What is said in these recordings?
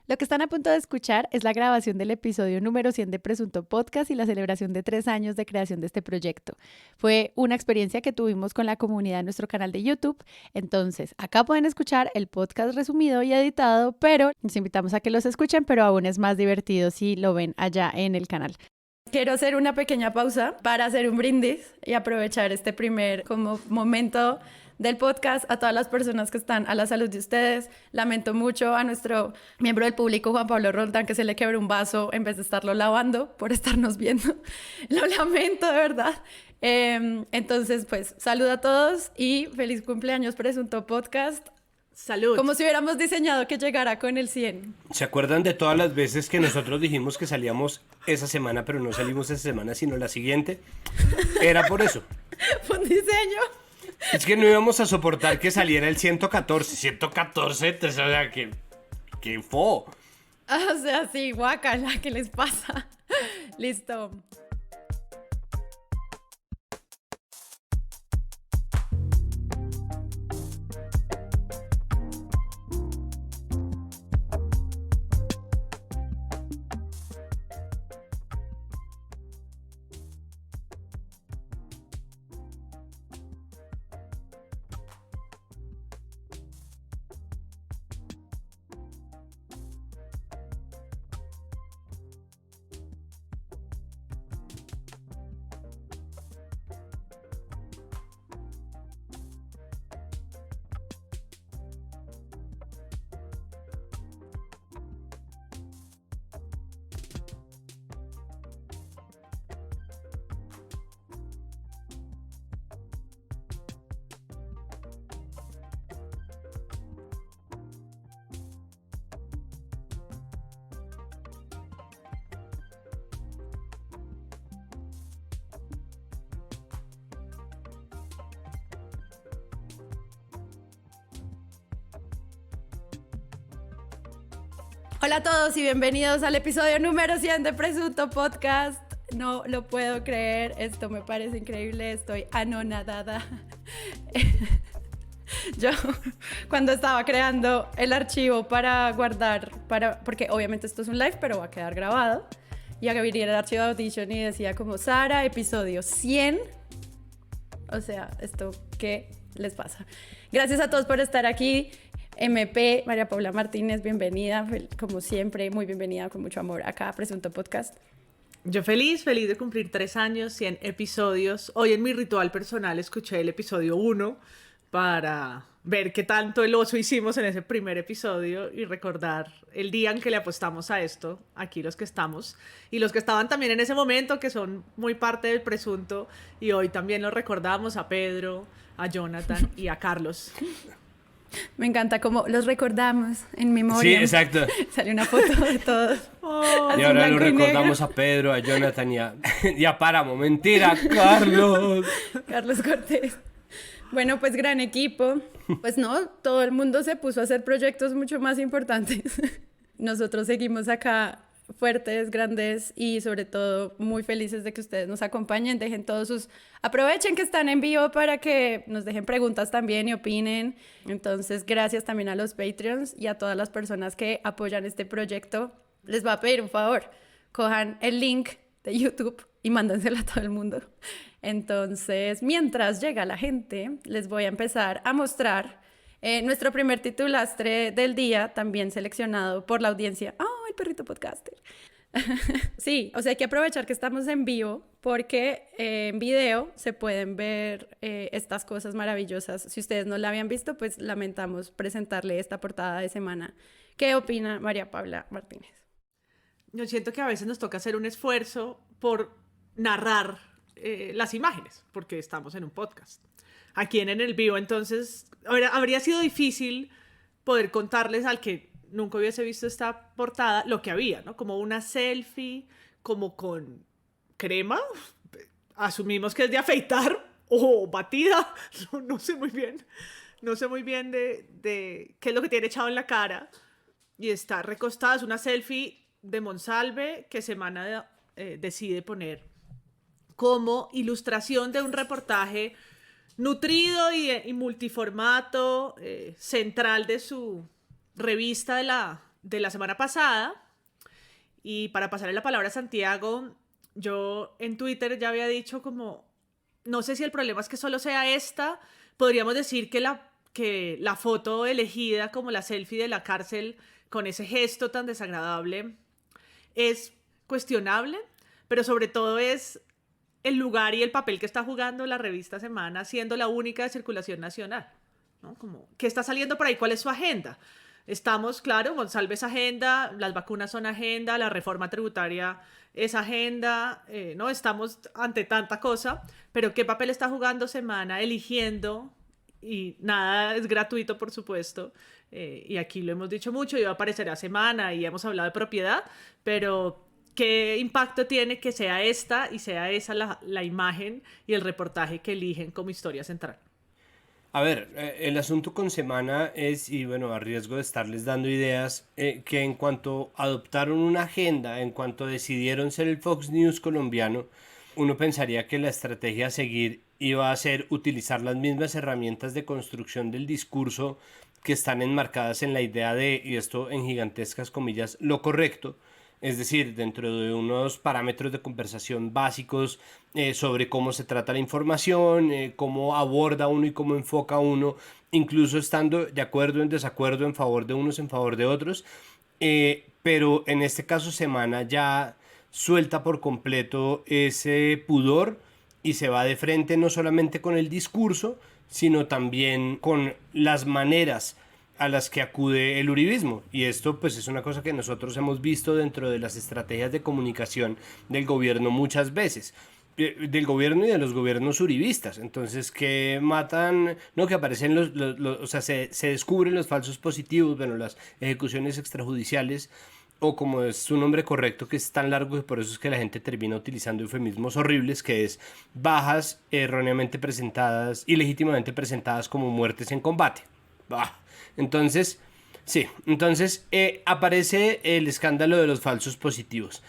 Lo que están a punto de escuchar es la grabación del episodio número 100 de Presunto Podcast y la celebración de 3 años de creación de este proyecto. Fue una experiencia que tuvimos con la comunidad de nuestro canal de YouTube. Entonces, acá pueden escuchar el podcast resumido y editado, pero les invitamos a que los escuchen, pero aún es más divertido si lo ven allá en el canal. Quiero hacer una pequeña pausa para hacer un brindis y aprovechar este primer como momento del podcast a todas las personas que están a la salud de ustedes. Lamento mucho a nuestro miembro del público, Juan Pablo Roldán, que se le quebró un vaso en vez de estarlo lavando por estarnos viendo. Lo lamento, de verdad. Entonces, pues, salud a todos y feliz cumpleaños Presunto Podcast. Salud. Como si hubiéramos diseñado que llegara con el 100. ¿Se acuerdan de todas las veces que nosotros dijimos que salíamos esa semana, pero no salimos esa semana, sino la siguiente? Era por eso. Fue un diseño. Es que no íbamos a soportar que saliera el 114. 114, o sea, que fo. O sea, sí, guácala, ¿qué les pasa? Listo. Hola a todos y bienvenidos al episodio número 100 de Presunto Podcast. No lo puedo creer, esto me parece increíble, estoy anonadada. Yo, cuando estaba creando el archivo para guardar, porque obviamente esto es un live, pero va a quedar grabado, y abrí el archivo de Audition y decía como Sara, episodio 100. O sea, ¿esto qué les pasa? Gracias a todos por estar aquí. MP, María Paula Martínez, bienvenida, como siempre, muy bienvenida, con mucho amor acá a Presunto Podcast. Yo feliz de cumplir 3 años, 100 episodios. Hoy en mi ritual personal escuché el episodio 1 para ver qué tanto el oso hicimos en ese primer episodio y recordar el día en que le apostamos a esto, aquí los que estamos, y los que estaban también en ese momento, que son muy parte del Presunto, y hoy también los recordamos a Pedro, a Jonathan y a Carlos. Me encanta cómo los recordamos en memoria. Sí, exacto. Sale una foto de todos. Oh, y ahora lo recordamos a Pedro, a Jonathan y a Páramo. Mentira, Carlos. Carlos Cortés. Bueno, pues gran equipo. Pues no, todo el mundo se puso a hacer proyectos mucho más importantes. Nosotros seguimos acá fuertes, grandes y sobre todo muy felices de que ustedes nos acompañen. Dejen todos sus... Aprovechen que están en vivo para que nos dejen preguntas también y opinen. Entonces, gracias también a los Patreons y a todas las personas que apoyan este proyecto. Les voy a pedir un favor. Cojan el link de YouTube y mándenselo a todo el mundo. Entonces, mientras llega la gente, les voy a empezar a mostrar nuestro primer titulastre del día, también seleccionado por la audiencia. ¡Oh, el perrito podcaster! Sí, o sea, hay que aprovechar que estamos en vivo porque en video se pueden ver estas cosas maravillosas. Si ustedes no la habían visto, pues lamentamos presentarle esta portada de semana. ¿Qué opina María Paula Martínez? Yo siento que a veces nos toca hacer un esfuerzo por narrar las imágenes, porque estamos en un podcast. Aquí en el vivo, entonces habría sido difícil poder contarles al que nunca hubiese visto esta portada lo que había, ¿no? Como una selfie, como con crema, asumimos que es de afeitar o batida, no sé muy bien de qué es lo que tiene echado en la cara, y está recostada, es una selfie de Monsalve que Semana decide poner como ilustración de un reportaje nutrido y multiformato, central de su revista de la semana pasada. Y para pasarle la palabra a Santiago, yo en Twitter ya había dicho como, no sé si el problema es que solo sea esta, podríamos decir que la foto elegida como la selfie de la cárcel con ese gesto tan desagradable es cuestionable, pero sobre todo es el lugar y el papel que está jugando la revista Semana, siendo la única de circulación nacional, ¿no? Como, ¿qué está saliendo por ahí? ¿Cuál es su agenda? Estamos, claro, González agenda, las vacunas son agenda, la reforma tributaria es agenda, ¿no? Estamos ante tanta cosa, pero ¿qué papel está jugando Semana eligiendo? Y nada es gratuito, por supuesto, y aquí lo hemos dicho mucho, y va a aparecer a Semana y hemos hablado de propiedad, pero ¿qué impacto tiene que sea esta y sea esa la imagen y el reportaje que eligen como historia central? A ver, el asunto con Semana es, y bueno, a riesgo de estarles dando ideas, que en cuanto adoptaron una agenda, en cuanto decidieron ser el Fox News colombiano, uno pensaría que la estrategia a seguir iba a ser utilizar las mismas herramientas de construcción del discurso que están enmarcadas en la idea de, y esto en gigantescas comillas, lo correcto. Es decir, dentro de unos parámetros de conversación básicos sobre cómo se trata la información, cómo aborda uno y cómo enfoca uno, incluso estando de acuerdo en desacuerdo, en favor de unos, en favor de otros. Pero en este caso Semana ya suelta por completo ese pudor y se va de frente no solamente con el discurso, sino también con las maneras a las que acude el uribismo. Y esto pues es una cosa que nosotros hemos visto dentro de las estrategias de comunicación del gobierno muchas veces, del gobierno y de los gobiernos uribistas. Entonces que matan, no, que aparecen o sea, se descubren los falsos positivos, bueno, las ejecuciones extrajudiciales, o como es su nombre correcto, que es tan largo que por eso es que la gente termina utilizando eufemismos horribles, que es bajas erróneamente presentadas, ilegítimamente presentadas como muertes en combate. Bah. Entonces, sí, aparece el escándalo de los falsos positivos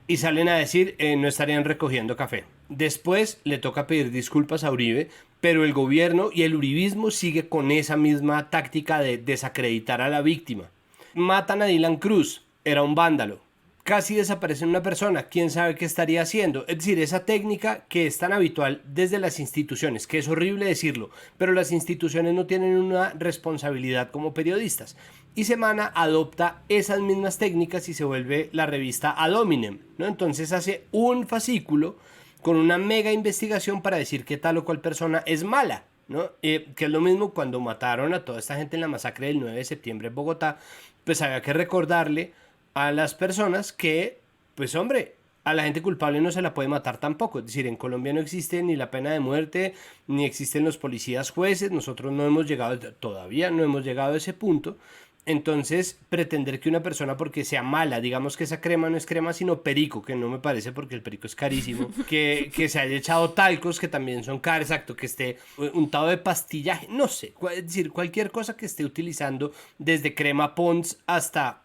y salen a decir no estarían recogiendo café. Después le toca pedir disculpas a Uribe, pero el gobierno y el uribismo sigue con esa misma táctica de desacreditar a la víctima. Matan a Dylan Cruz, era un vándalo. Casi desaparece una persona, quién sabe qué estaría haciendo. Es decir, esa técnica que es tan habitual desde las instituciones, que es horrible decirlo, pero las instituciones no tienen una responsabilidad como periodistas. Y Semana adopta esas mismas técnicas y se vuelve la revista ad hominem, ¿no? Entonces hace un fascículo con una mega investigación para decir que tal o cual persona es mala, ¿no? Que es lo mismo cuando mataron a toda esta gente en la masacre del 9 de septiembre en Bogotá, pues había que recordarle a las personas que, pues hombre, a la gente culpable no se la puede matar tampoco. Es decir, en Colombia no existe ni la pena de muerte, ni existen los policías jueces, nosotros no hemos llegado, todavía no hemos llegado a ese punto. Entonces, pretender que una persona porque sea mala, digamos que esa crema no es crema sino perico, que no me parece porque el perico es carísimo, que se haya echado talcos que también son caros, exacto, que esté untado de pastillaje, no sé, es decir, cualquier cosa que esté utilizando desde crema Pond's hasta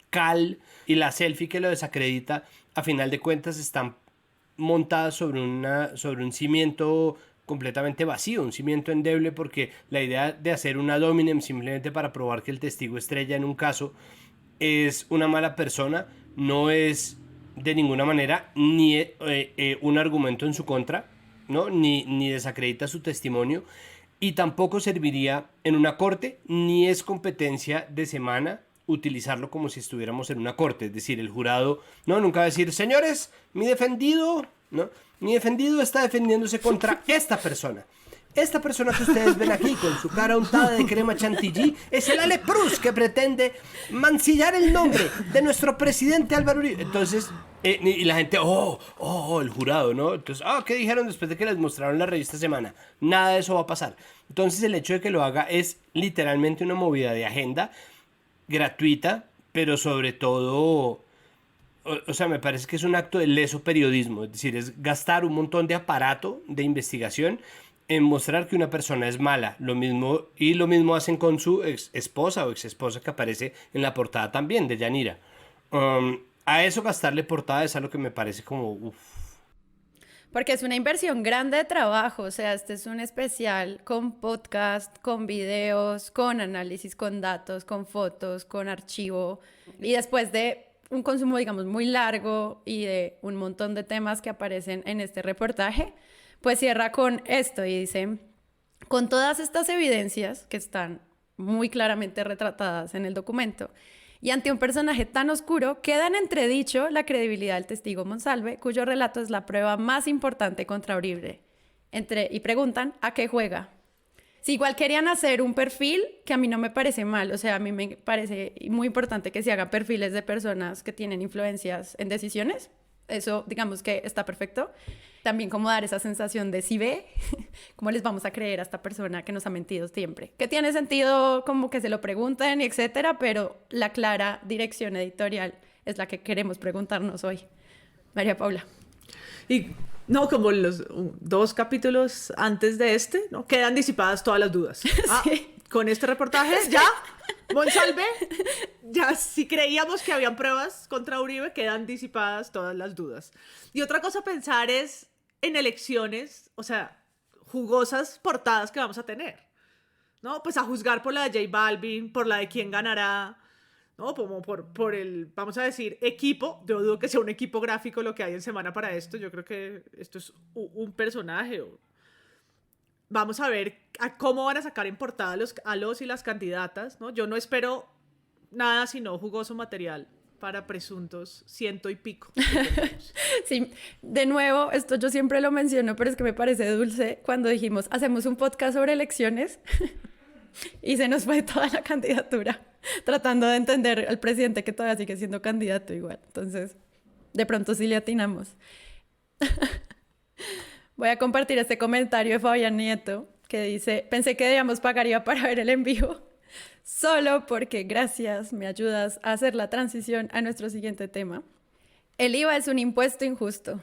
cal y la selfie que lo desacredita, a final de cuentas están montadas sobre un cimiento completamente vacío, un cimiento endeble, porque la idea de hacer un ad hominem simplemente para probar que el testigo estrella en un caso es una mala persona, no es de ninguna manera ni un argumento en su contra, ¿no? ni desacredita su testimonio, y tampoco serviría en una corte, ni es competencia de Semana utilizarlo como si estuviéramos en una corte. Es decir, el jurado nunca va a decir, señores, mi defendido está defendiéndose contra esta persona. Esta persona que ustedes ven aquí con su cara untada de crema chantilly es el alepruz que pretende mancillar el nombre de nuestro presidente Álvaro Uribe. Entonces, y la gente, el jurado, ¿no? Entonces, ¿qué dijeron después de que les mostraron la revista Semana? Nada de eso va a pasar. Entonces, el hecho de que lo haga es literalmente una movida de agenda gratuita, pero sobre todo, o sea, me parece que es un acto de leso periodismo, es decir, es gastar un montón de aparato de investigación en mostrar que una persona es mala. Lo mismo hacen con su ex esposa o ex esposa que aparece en la portada también de Yanira. A eso gastarle portada es algo que me parece como Porque es una inversión grande de trabajo, o sea, este es un especial con podcast, con videos, con análisis, con datos, con fotos, con archivo. Y después de un consumo, digamos, muy largo y de un montón de temas que aparecen en este reportaje, pues cierra con esto y dice, con todas estas evidencias que están muy claramente retratadas en el documento, y ante un personaje tan oscuro, queda en entredicho la credibilidad del testigo Monsalve, cuyo relato es la prueba más importante contra Uribe. Y preguntan, ¿a qué juega? Si igual querían hacer un perfil, que a mí no me parece mal, o sea, a mí me parece muy importante que se hagan perfiles de personas que tienen influencias en decisiones, eso digamos que está perfecto. También como dar esa sensación de si ve, ¿cómo les vamos a creer a esta persona que nos ha mentido siempre? Que tiene sentido como que se lo pregunten y etcétera, pero la clara dirección editorial es la que queremos preguntarnos hoy. María Paula. Y no, como los 2 capítulos antes de este, ¿no? Quedan disipadas todas las dudas. Sí. Con este reportaje ya, Monsalve, ya si creíamos que habían pruebas contra Uribe, quedan disipadas todas las dudas. Y otra cosa a pensar es en elecciones, o sea, jugosas portadas que vamos a tener, ¿no? Pues a juzgar por la de J Balvin, por la de quién ganará, ¿no? Como por el, vamos a decir, equipo. Yo dudo que sea un equipo gráfico lo que hay en Semana para esto. Yo creo que esto es un personaje. Vamos a ver cómo van a sacar en portada a los y las candidatas, ¿no? Yo no espero nada sino jugoso material para presuntos 100 y pico. Sí, de nuevo, esto yo siempre lo menciono, pero es que me parece dulce cuando dijimos, hacemos un podcast sobre elecciones y se nos fue toda la candidatura, tratando de entender al presidente que todavía sigue siendo candidato igual. Entonces, de pronto sí le atinamos. Voy a compartir este comentario de Fabián Nieto, que dice, pensé que debíamos pagar IVA para ver el en vivo, solo porque gracias, me ayudas a hacer la transición a nuestro siguiente tema. El IVA es un impuesto injusto.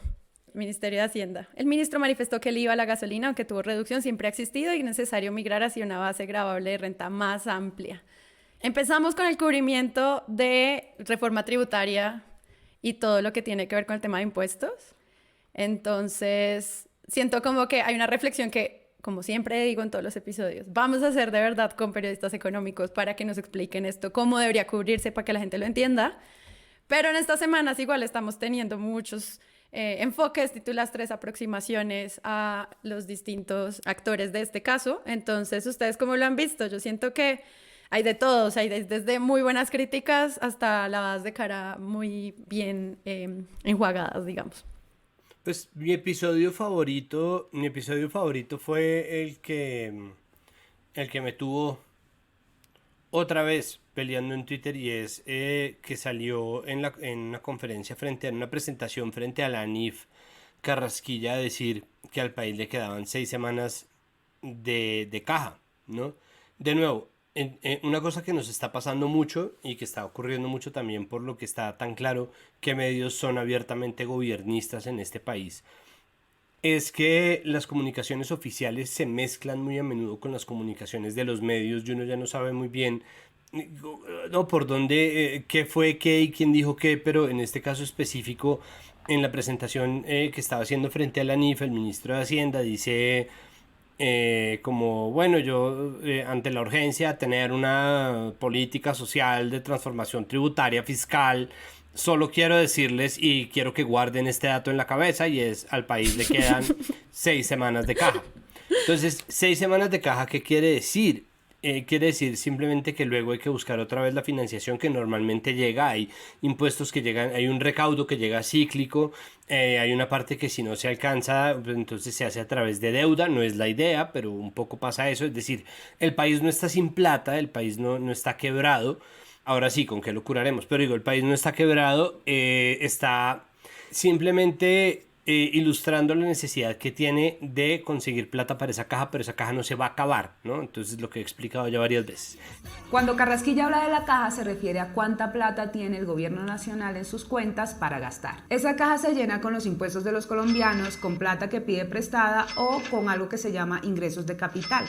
Ministerio de Hacienda. El ministro manifestó que el IVA a la gasolina, aunque tuvo reducción, siempre ha existido y es necesario migrar hacia una base gravable de renta más amplia. Empezamos con el cubrimiento de reforma tributaria y todo lo que tiene que ver con el tema de impuestos. Entonces, siento como que hay una reflexión que, como siempre digo en todos los episodios, vamos a hacer de verdad con periodistas económicos para que nos expliquen esto, cómo debería cubrirse para que la gente lo entienda. Pero en estas semanas igual estamos teniendo muchos enfoques, las 3 aproximaciones a los distintos actores de este caso. Entonces, ¿ustedes cómo lo han visto? Yo siento que hay de todos, hay desde muy buenas críticas hasta lavadas de cara muy bien enjuagadas, digamos. Pues mi episodio favorito fue el que me tuvo otra vez peleando en Twitter, y es que salió en una conferencia en una presentación frente a la ANIF, Carrasquilla, a decir que al país le quedaban 6 semanas de caja, ¿no? De nuevo, una cosa que nos está pasando mucho y que está ocurriendo mucho también por lo que está tan claro que medios son abiertamente gobiernistas en este país, es que las comunicaciones oficiales se mezclan muy a menudo con las comunicaciones de los medios y uno ya no sabe muy bien por dónde, qué fue qué y quién dijo qué, pero en este caso específico, en la presentación que estaba haciendo frente a la NIF, el ministro de Hacienda dice como, bueno, yo ante la urgencia de tener una política social de transformación tributaria fiscal, solo quiero decirles y quiero que guarden este dato en la cabeza, y es: al país le quedan 6 semanas de caja. Entonces, 6 semanas de caja, ¿qué quiere decir? Quiere decir simplemente que luego hay que buscar otra vez la financiación que normalmente llega. Hay impuestos que llegan, hay un recaudo que llega cíclico, hay una parte que si no se alcanza, pues entonces se hace a través de deuda. No es la idea, pero un poco pasa eso. Es decir, el país no está sin plata, el país no está quebrado. Ahora sí, ¿con qué lo curaremos? Pero digo, el país no está quebrado, está simplemente ilustrando la necesidad que tiene de conseguir plata para esa caja, pero esa caja no se va a acabar, ¿no? Entonces, lo que he explicado ya varias veces. Cuando Carrasquilla habla de la caja, se refiere a cuánta plata tiene el gobierno nacional en sus cuentas para gastar. Esa caja se llena con los impuestos de los colombianos, con plata que pide prestada o con algo que se llama ingresos de capital.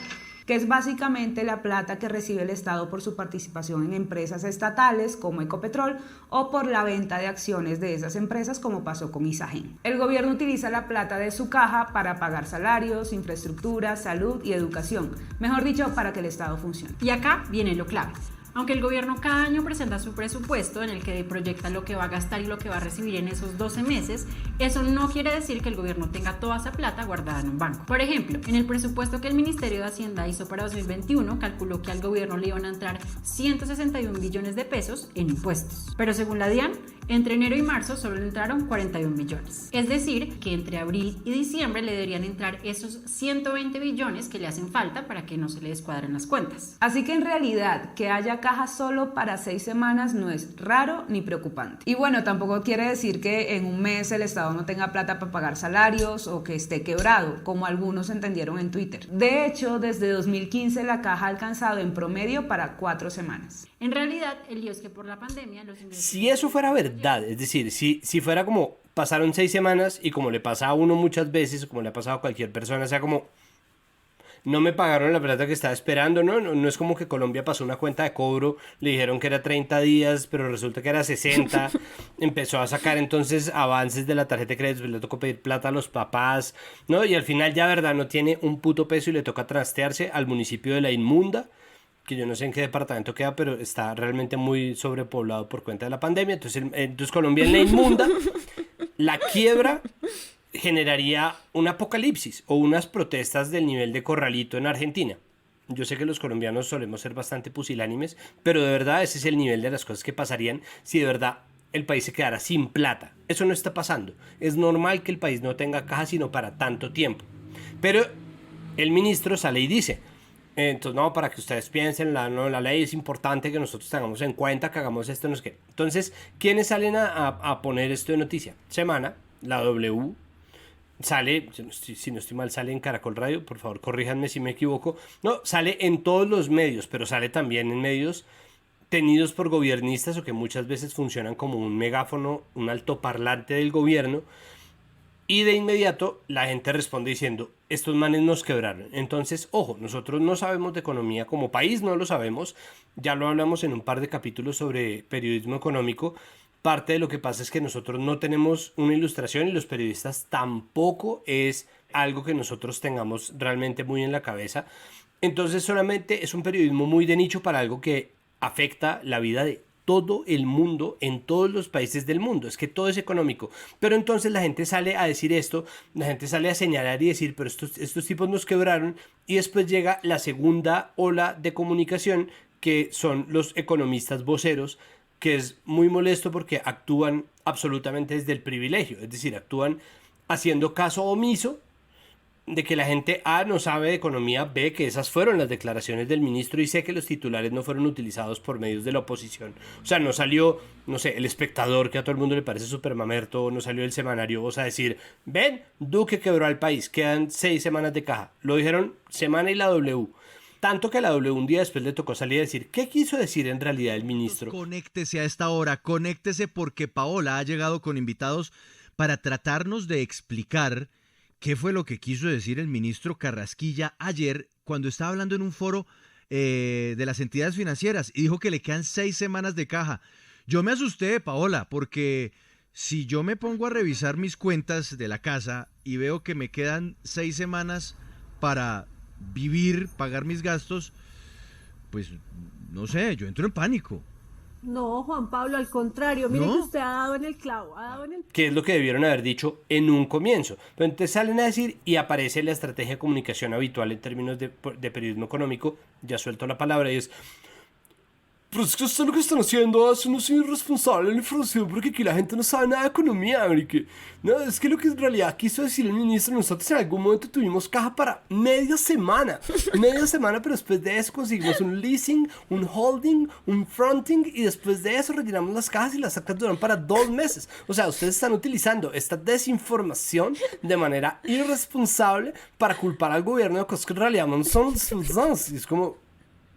que es básicamente la plata que recibe el Estado por su participación en empresas estatales como Ecopetrol o por la venta de acciones de esas empresas como pasó con Isagen. El gobierno utiliza la plata de su caja para pagar salarios, infraestructura, salud y educación, mejor dicho, para que el Estado funcione. Y acá viene lo clave. Aunque el gobierno cada año presenta su presupuesto en el que proyecta lo que va a gastar y lo que va a recibir en esos 12 meses, eso no quiere decir que el gobierno tenga toda esa plata guardada en un banco. Por ejemplo, en el presupuesto que el Ministerio de Hacienda hizo para 2021, calculó que al gobierno le iban a entrar 161 billones de pesos en impuestos. Pero según la DIAN, entre enero y marzo solo le entraron 41 billones. Es decir, que entre abril y diciembre le deberían entrar esos 120 billones que le hacen falta para que no se le descuadren las cuentas. Así que en realidad, que haya caja solo para 6 semanas no es raro ni preocupante. Y bueno, tampoco quiere decir que en un mes el Estado no tenga plata para pagar salarios o que esté quebrado, como algunos entendieron en Twitter. De hecho, desde 2015 la caja ha alcanzado en promedio para 4 semanas. En realidad, el lío es que por la pandemia los ingresos... Si eso fuera verdad, es decir, si fuera como pasaron 6 semanas y como le pasa a uno muchas veces, o como le ha pasado a cualquier persona, o sea, como no me pagaron la plata que estaba esperando, no es como que Colombia pasó una cuenta de cobro, le dijeron que era 30 días, pero resulta que era 60, empezó a sacar entonces avances de la tarjeta de crédito, le tocó pedir plata a los papás, ¿no? Y al final ya, verdad, no tiene un puto peso y le toca trastearse al municipio de La Inmunda, que yo no sé en qué departamento queda, pero está realmente muy sobrepoblado por cuenta de la pandemia. Entonces Colombia en La Inmunda, la quiebra generaría un apocalipsis o unas protestas del nivel de Corralito en Argentina. Yo sé que los colombianos solemos ser bastante pusilánimes, pero de verdad ese es el nivel de las cosas que pasarían si de verdad el país se quedara sin plata. Eso no está pasando. Es normal que el país no tenga caja sino para tanto tiempo. Pero el ministro sale y dice... Entonces, no, para que ustedes piensen, la ley es importante que nosotros tengamos en cuenta, que hagamos esto, no sé qué. Entonces, ¿quiénes salen a poner esto de noticia? Semana, la W, sale, si no estoy mal, sale en Caracol Radio, por favor, corríjanme si me equivoco. No, sale en todos los medios, pero sale también en medios tenidos por gobiernistas o que muchas veces funcionan como un megáfono, un altoparlante del gobierno. Y de inmediato la gente responde diciendo, estos manes nos quebraron. Entonces, ojo, nosotros no sabemos de economía como país, no lo sabemos. Ya lo hablamos en un par de capítulos sobre periodismo económico. Parte de lo que pasa es que nosotros no tenemos una ilustración y los periodistas tampoco es algo que nosotros tengamos realmente muy en la cabeza. Entonces solamente es un periodismo muy de nicho para algo que afecta la vida de todo el mundo, en todos los países del mundo. Es que todo es económico. Pero entonces la gente sale a decir esto, la gente sale a señalar y decir, pero estos tipos nos quebraron. Y después llega la segunda ola de comunicación, que son los economistas voceros, que es muy molesto porque actúan absolutamente desde el privilegio. Es decir, actúan haciendo caso omiso de que la gente A no sabe de economía, B que esas fueron las declaraciones del ministro y C que los titulares no fueron utilizados por medios de la oposición. O sea, no salió, no sé, El Espectador, que a todo el mundo le parece súper mamerto, no salió el Semanario, o sea, decir, ven, Duque quebró al país, quedan 6 semanas de caja. Lo dijeron Semana y la W. Tanto que a la W un día después le tocó salir a decir, ¿qué quiso decir en realidad el ministro? Conéctese a esta hora, conéctese porque Paola ha llegado con invitados para tratarnos de explicar ¿qué fue lo que quiso decir el ministro Carrasquilla ayer cuando estaba hablando en un foro de las entidades financieras y dijo que le quedan 6 semanas de caja? Yo me asusté, Paola, porque si yo me pongo a revisar mis cuentas de la casa y veo que me quedan 6 semanas para vivir, pagar mis gastos, pues no sé, yo entro en pánico. No, Juan Pablo, al contrario, mire ¿No? que usted ha dado en el clavo, Que es lo que debieron haber dicho en un comienzo. Pero entonces salen a decir y aparece la estrategia de comunicación habitual en términos de periodismo económico, ya suelto la palabra, y es... Pero es que esto lo que están haciendo es no soy irresponsable en la información porque aquí la gente no sabe nada de economía, América. No, es que lo que en realidad quiso decir el ministro, nosotros en algún momento tuvimos caja para media semana, pero después de eso conseguimos un leasing, un holding, un fronting y después de eso rellenamos las cajas y las sacas duran para 2 meses. O sea, ustedes están utilizando esta desinformación de manera irresponsable para culpar al gobierno de cosas que en realidad no son sus. Y es como...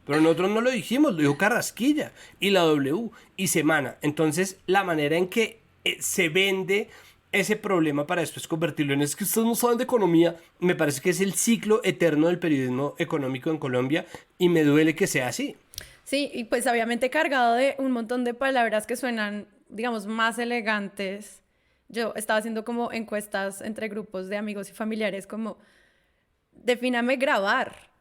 Pero nosotros no lo dijimos, lo dijo Carrasquilla y la W y Semana. Entonces, la manera en que se vende ese problema para después convertirlo en es que ustedes no saben de economía, me parece que es el ciclo eterno del periodismo económico en Colombia y me duele que sea así. Sí, y pues obviamente cargado de un montón de palabras que suenan, digamos, más elegantes. Yo estaba haciendo como encuestas entre grupos de amigos y familiares como, defíname grabar.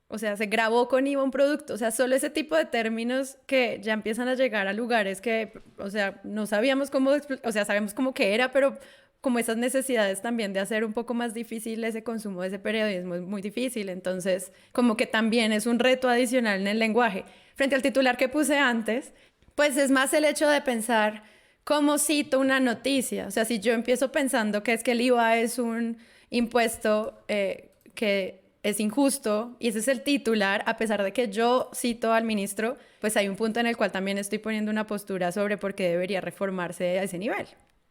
O sea, se grabó con IVA un producto. O sea, solo ese tipo de términos que ya empiezan a llegar a lugares que, o sea, no sabíamos cómo, o sea, sabemos cómo que era, pero como esas necesidades también de hacer un poco más difícil ese consumo de ese periodismo es muy difícil. Entonces, como que también es un reto adicional en el lenguaje. Frente al titular que puse antes, pues es más el hecho de pensar cómo cito una noticia. O sea, si yo empiezo pensando que es que el IVA es un impuesto que es injusto y ese es el titular, a pesar de que yo cito al ministro, pues hay un punto en el cual también estoy poniendo una postura sobre por qué debería reformarse a ese nivel.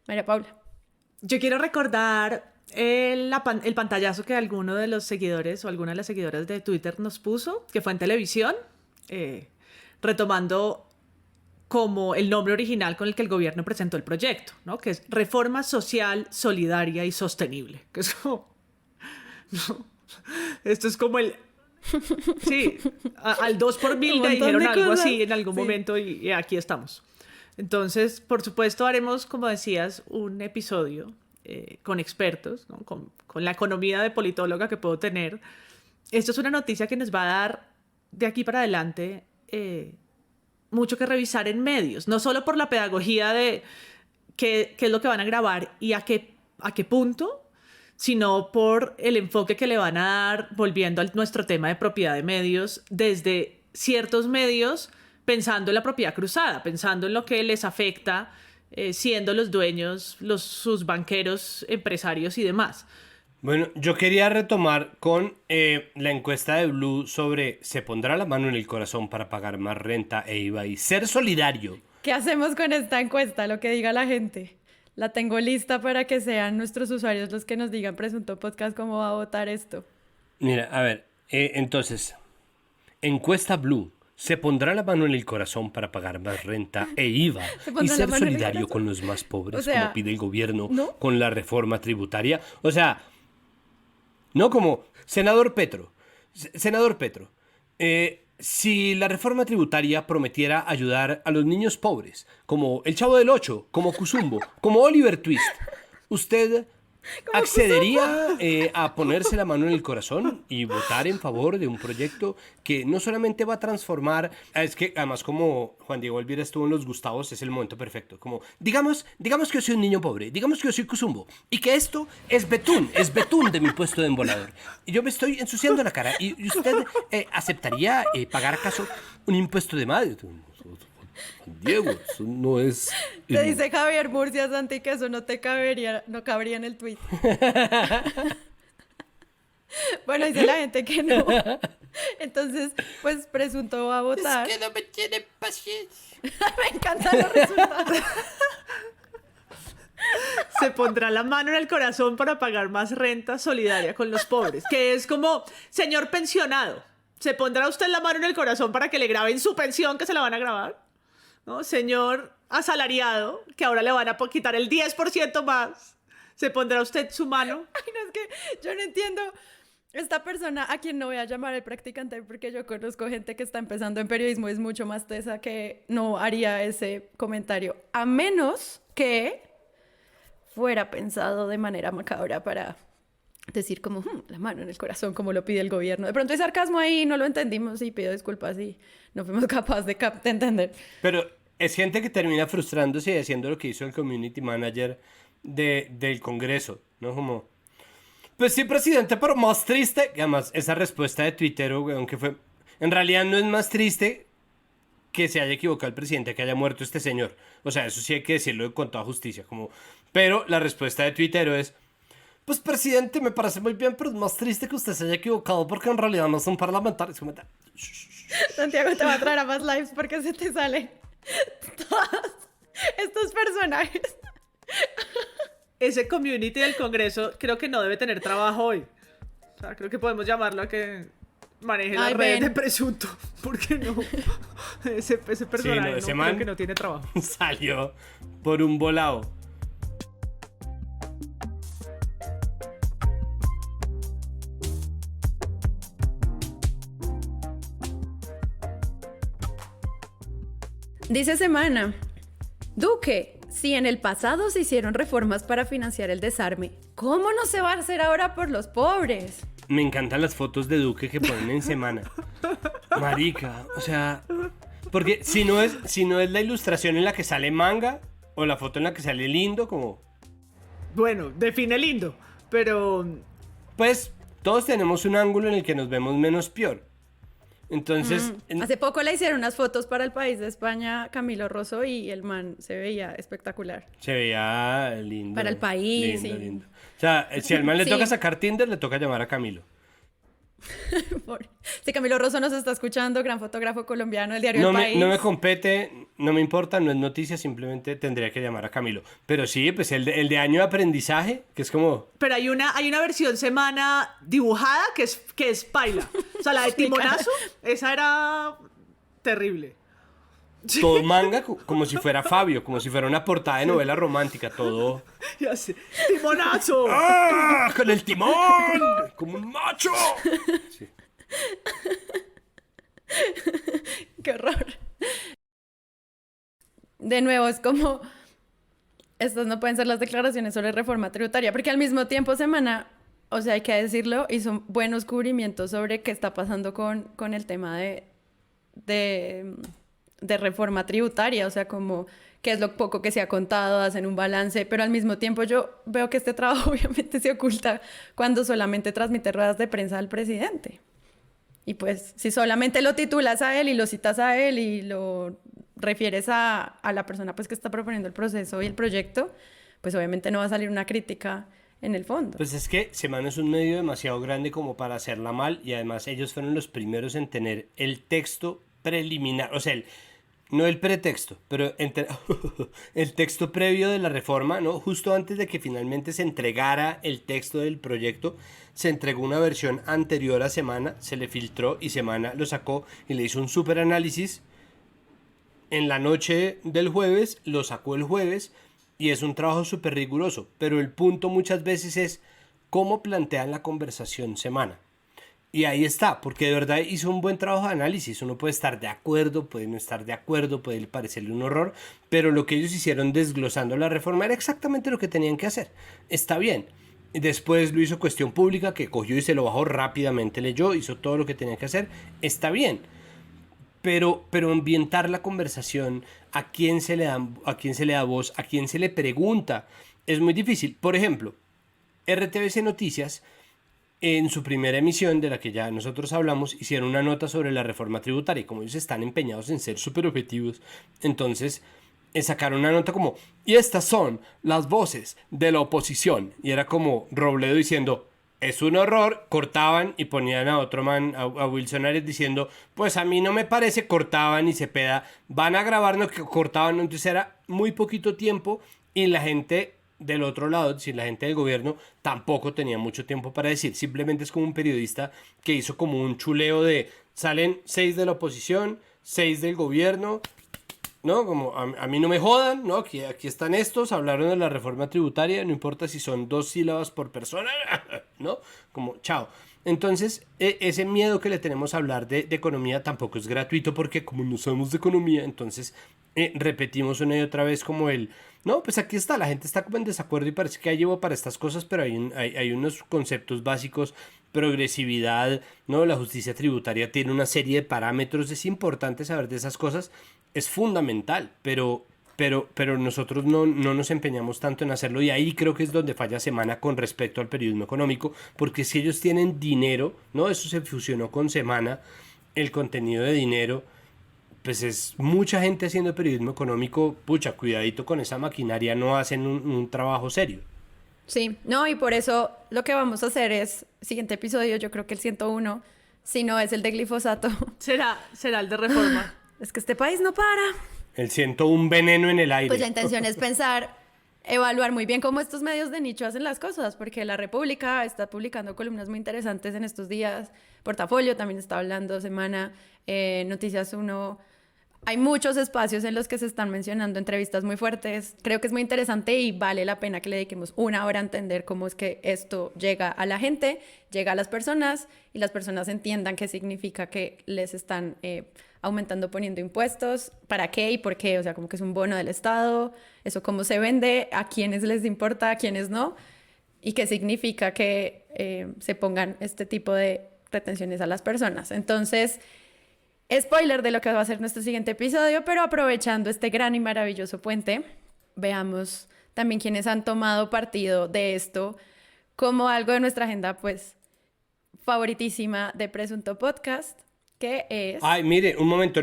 María Paula. Yo quiero recordar el pantallazo que alguno de los seguidores o alguna de las seguidoras de Twitter nos puso, que fue en televisión, retomando como el nombre original con el que el gobierno presentó el proyecto, ¿no? Que es Reforma Social, Solidaria y Sostenible. Que es como... No, esto es como el... Sí, al 2 por 1000 le dijeron algo así en algún momento y aquí estamos. Entonces, por supuesto, haremos, como decías, un episodio con expertos, ¿no? Con la economía de politóloga que puedo tener. Esto es una noticia que nos va a dar de aquí para adelante mucho que revisar en medios, no solo por la pedagogía de qué es lo que van a grabar y a qué punto, sino por el enfoque que le van a dar, volviendo a nuestro tema de propiedad de medios, desde ciertos medios, pensando en la propiedad cruzada, pensando en lo que les afecta, siendo los dueños, sus banqueros, empresarios y demás. Bueno, yo quería retomar con la encuesta de Blue sobre ¿se pondrá la mano en el corazón para pagar más renta e IVA y ser solidario? ¿Qué hacemos con esta encuesta? Lo que diga la gente. La tengo lista para que sean nuestros usuarios los que nos digan Presunto Podcast cómo va a votar esto. Mira, a ver, entonces, encuesta Blue. ¿Se pondrá la mano en el corazón para pagar más renta e IVA y ser solidario con los más pobres, o sea, como pide el gobierno, ¿no? Con la reforma tributaria? O sea, no como senador Petro. Si la reforma tributaria prometiera ayudar a los niños pobres, como el Chavo del Ocho, como Cuzumbo, como Oliver Twist, ¿usted accedería a ponerse la mano en el corazón y votar en favor de un proyecto que no solamente va a transformar? Es que además, como Juan Diego Elvira estuvo en Los Gustavos, es el momento perfecto. Como, digamos que yo soy un niño pobre, digamos que yo soy Cuzumbo, y que esto es betún de mi puesto de embolador. Y yo me estoy ensuciando la cara. ¿Y usted aceptaría pagar acaso un impuesto de madre? Diego, eso no es... Te dice Javier Murcia, Santi, que eso no cabría en el tweet. Bueno, dice la gente que no. Entonces, pues Presunto va a votar. Es que no me tienen paciencia. Me encantan los resultados. Se pondrá la mano en el corazón para pagar más renta solidaria con los pobres. Que es como, señor pensionado, ¿se pondrá usted la mano en el corazón para que le graben su pensión que se la van a grabar? ¿No? Señor asalariado, que ahora le van a quitar el 10% más. ¿Se pondrá usted su mano? Ay, no, es que yo no entiendo. Esta persona, a quien no voy a llamar el practicante, porque yo conozco gente que está empezando en periodismo, es mucho más tesa, que no haría ese comentario, a menos que fuera pensado de manera macabra para decir como la mano en el corazón, como lo pide el gobierno. De pronto hay sarcasmo ahí, no lo entendimos y pido disculpas y no fuimos capaces de entender. Pero es gente que termina frustrándose y haciendo lo que hizo el community manager del Congreso, ¿no? Como, pues sí, presidente, pero más triste. Y además, esa respuesta de Twitter, aunque fue... En realidad no es más triste que se haya equivocado el presidente, que haya muerto este señor. O sea, eso sí hay que decirlo con toda justicia. Como... Pero la respuesta de Twitter es... Pues, presidente, me parece muy bien, pero es más triste que usted se haya equivocado porque en realidad no son parlamentarios. Santiago te va a traer a más lives porque se te salen todos estos personajes. Ese community del Congreso creo que no debe tener trabajo hoy. O sea, creo que podemos llamarlo a que maneje las redes de Presunto. ¿Por qué no? Ese personaje ese creo que no tiene trabajo. Salió por un volado. Dice Semana, Duque, si en el pasado se hicieron reformas para financiar el desarme, ¿cómo no se va a hacer ahora por los pobres? Me encantan las fotos de Duque que ponen en Semana. Marica, o sea, porque si no es la ilustración en la que sale manga o la foto en la que sale lindo, como Bueno, define lindo, pero pues todos tenemos un ángulo en el que nos vemos menos peor. Entonces, Hace poco le hicieron unas fotos para el país de España, Camilo Rosso, y el man se veía espectacular. se veía lindo. Para el país, Lindo, sí. lindo. O sea, si al man le Sí. toca sacar Tinder, le toca llamar a Camilo. Si Camilo Rosso nos está escuchando, gran fotógrafo colombiano del diario No El me, País. no me compete, no me importa, no es noticia, simplemente tendría que llamar a Camilo. Pero sí, pues el de año de aprendizaje, que es como... Pero hay una versión Semana dibujada que es paila. O sea, la de Timonazo, esa era terrible. Todo manga, como si fuera Fabio, como si fuera una portada de novela romántica, todo... Ya sé. ¡Timonazo! ¡Ah! ¡Con el timón! ¡Como un macho! Sí. ¡Qué horror! De nuevo, es como... Estas no pueden ser las declaraciones sobre reforma tributaria, porque al mismo tiempo Semana, o sea, hay que decirlo, hizo buenos cubrimientos sobre qué está pasando con el tema de reforma tributaria, o sea, como qué es lo poco que se ha contado, hacen un balance, pero al mismo tiempo yo veo que este trabajo obviamente se oculta cuando solamente transmite ruedas de prensa al presidente. Y pues, si solamente lo titulas a él y lo citas a él y lo refieres a la persona pues que está proponiendo el proceso y el proyecto, pues obviamente no va a salir una crítica en el fondo. Pues es que Semana es un medio demasiado grande como para hacerla mal y además ellos fueron los primeros en tener el texto preliminar, o sea, no el pretexto, pero el texto previo de la reforma, ¿no? Justo antes de que finalmente se entregara el texto del proyecto, se entregó una versión anterior a Semana, se le filtró y Semana lo sacó y le hizo un súper análisis en la noche del jueves, lo sacó el jueves y es un trabajo súper riguroso, pero el punto muchas veces es cómo plantean la conversación Semana. Y ahí está, porque de verdad hizo un buen trabajo de análisis. Uno puede estar de acuerdo, puede no estar de acuerdo, puede parecerle un horror, pero lo que ellos hicieron desglosando la reforma era exactamente lo que tenían que hacer. Está bien. Después lo hizo Cuestión Pública, que cogió y se lo bajó rápidamente, leyó, hizo todo lo que tenía que hacer. Está bien. Pero ambientar la conversación, a quién se le da voz, a quién se le pregunta, es muy difícil. Por ejemplo, RTBC Noticias, en su primera emisión, de la que ya nosotros hablamos, hicieron una nota sobre la reforma tributaria y como ellos están empeñados en ser súper objetivos, entonces sacaron una nota como, y estas son las voces de la oposición, y era como Robledo diciendo, es un horror, cortaban y ponían a otro man, a Wilson Arias diciendo, pues a mí no me parece, cortaban y Cepeda, van a grabar lo que cortaban, entonces era muy poquito tiempo y la gente del otro lado, es decir, la gente del gobierno tampoco tenía mucho tiempo para decir, simplemente es como un periodista que hizo como un chuleo de, salen 6 de la oposición, 6 del gobierno, ¿no? Como a mí no me jodan, ¿no? Aquí están estos, hablaron de la reforma tributaria, no importa si son 2 sílabas por persona, ¿no? Como, chao. Entonces, ese miedo que le tenemos a hablar de economía tampoco es gratuito porque como no sabemos de economía, entonces repetimos una y otra vez como no, pues aquí está, la gente está como en desacuerdo y parece que hay llevo para estas cosas, pero hay unos conceptos básicos, progresividad, ¿no? La justicia tributaria tiene una serie de parámetros, es importante saber de esas cosas, es fundamental, pero nosotros no nos empeñamos tanto en hacerlo y ahí creo que es donde falla Semana con respecto al periodismo económico, porque si ellos tienen dinero, ¿no? Eso se fusionó con Semana, el contenido de dinero, pues es mucha gente haciendo periodismo económico, pucha, cuidadito con esa maquinaria, no hacen un trabajo serio. Sí, no, y por eso lo que vamos a hacer es, siguiente episodio, yo creo que el 101, si no es el de glifosato. Será el de reforma. Es que este país no para. El 101 veneno en el aire. Pues la intención es pensar, evaluar muy bien cómo estos medios de nicho hacen las cosas, porque La República está publicando columnas muy interesantes en estos días, Portafolio también está hablando, Semana, Noticias 1, Hay muchos espacios en los que se están mencionando entrevistas muy fuertes. Creo que es muy interesante y vale la pena que le dediquemos una hora a entender cómo es que esto llega a la gente, llega a las personas y las personas entiendan qué significa que les están aumentando, poniendo impuestos, para qué y por qué. O sea, como que es un bono del Estado, eso cómo se vende, a quiénes les importa, a quiénes no, y qué significa que se pongan este tipo de retenciones a las personas. Entonces, spoiler de lo que va a ser nuestro siguiente episodio, pero aprovechando este gran y maravilloso puente, veamos también quienes han tomado partido de esto como algo de nuestra agenda, pues, favoritísima de Presunto Podcast, que es... Ay, mire, un momento.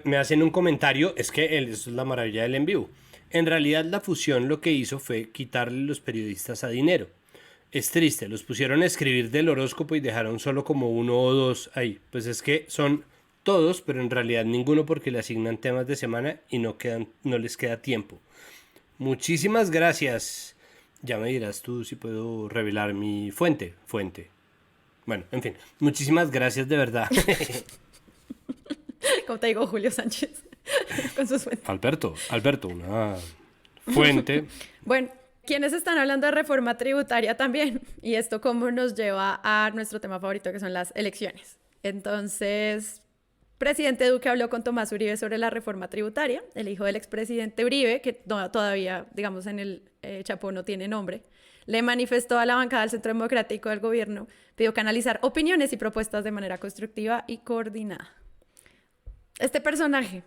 Me hacen un comentario, es que eso es la maravilla del en vivo. En realidad la fusión lo que hizo fue quitarle los periodistas a dinero. Es triste, los pusieron a escribir del horóscopo y dejaron solo como 1 o 2 ahí. Pues es que son todos, pero en realidad ninguno porque le asignan temas de semana y no les queda tiempo. Muchísimas gracias. Ya me dirás tú si puedo revelar mi fuente. Bueno, en fin, muchísimas gracias de verdad. Como te digo, Julio Sánchez, con sus fuentes. Alberto, una fuente. Bueno, ¿quiénes están hablando de reforma tributaria también? Y esto cómo nos lleva a nuestro tema favorito, que son las elecciones. Entonces, presidente Duque habló con Tomás Uribe sobre la reforma tributaria, el hijo del expresidente Uribe, que todavía, digamos, en el Chapo no tiene nombre. Le manifestó a la bancada del Centro Democrático del Gobierno, pidió canalizar opiniones y propuestas de manera constructiva y coordinada. Este personaje.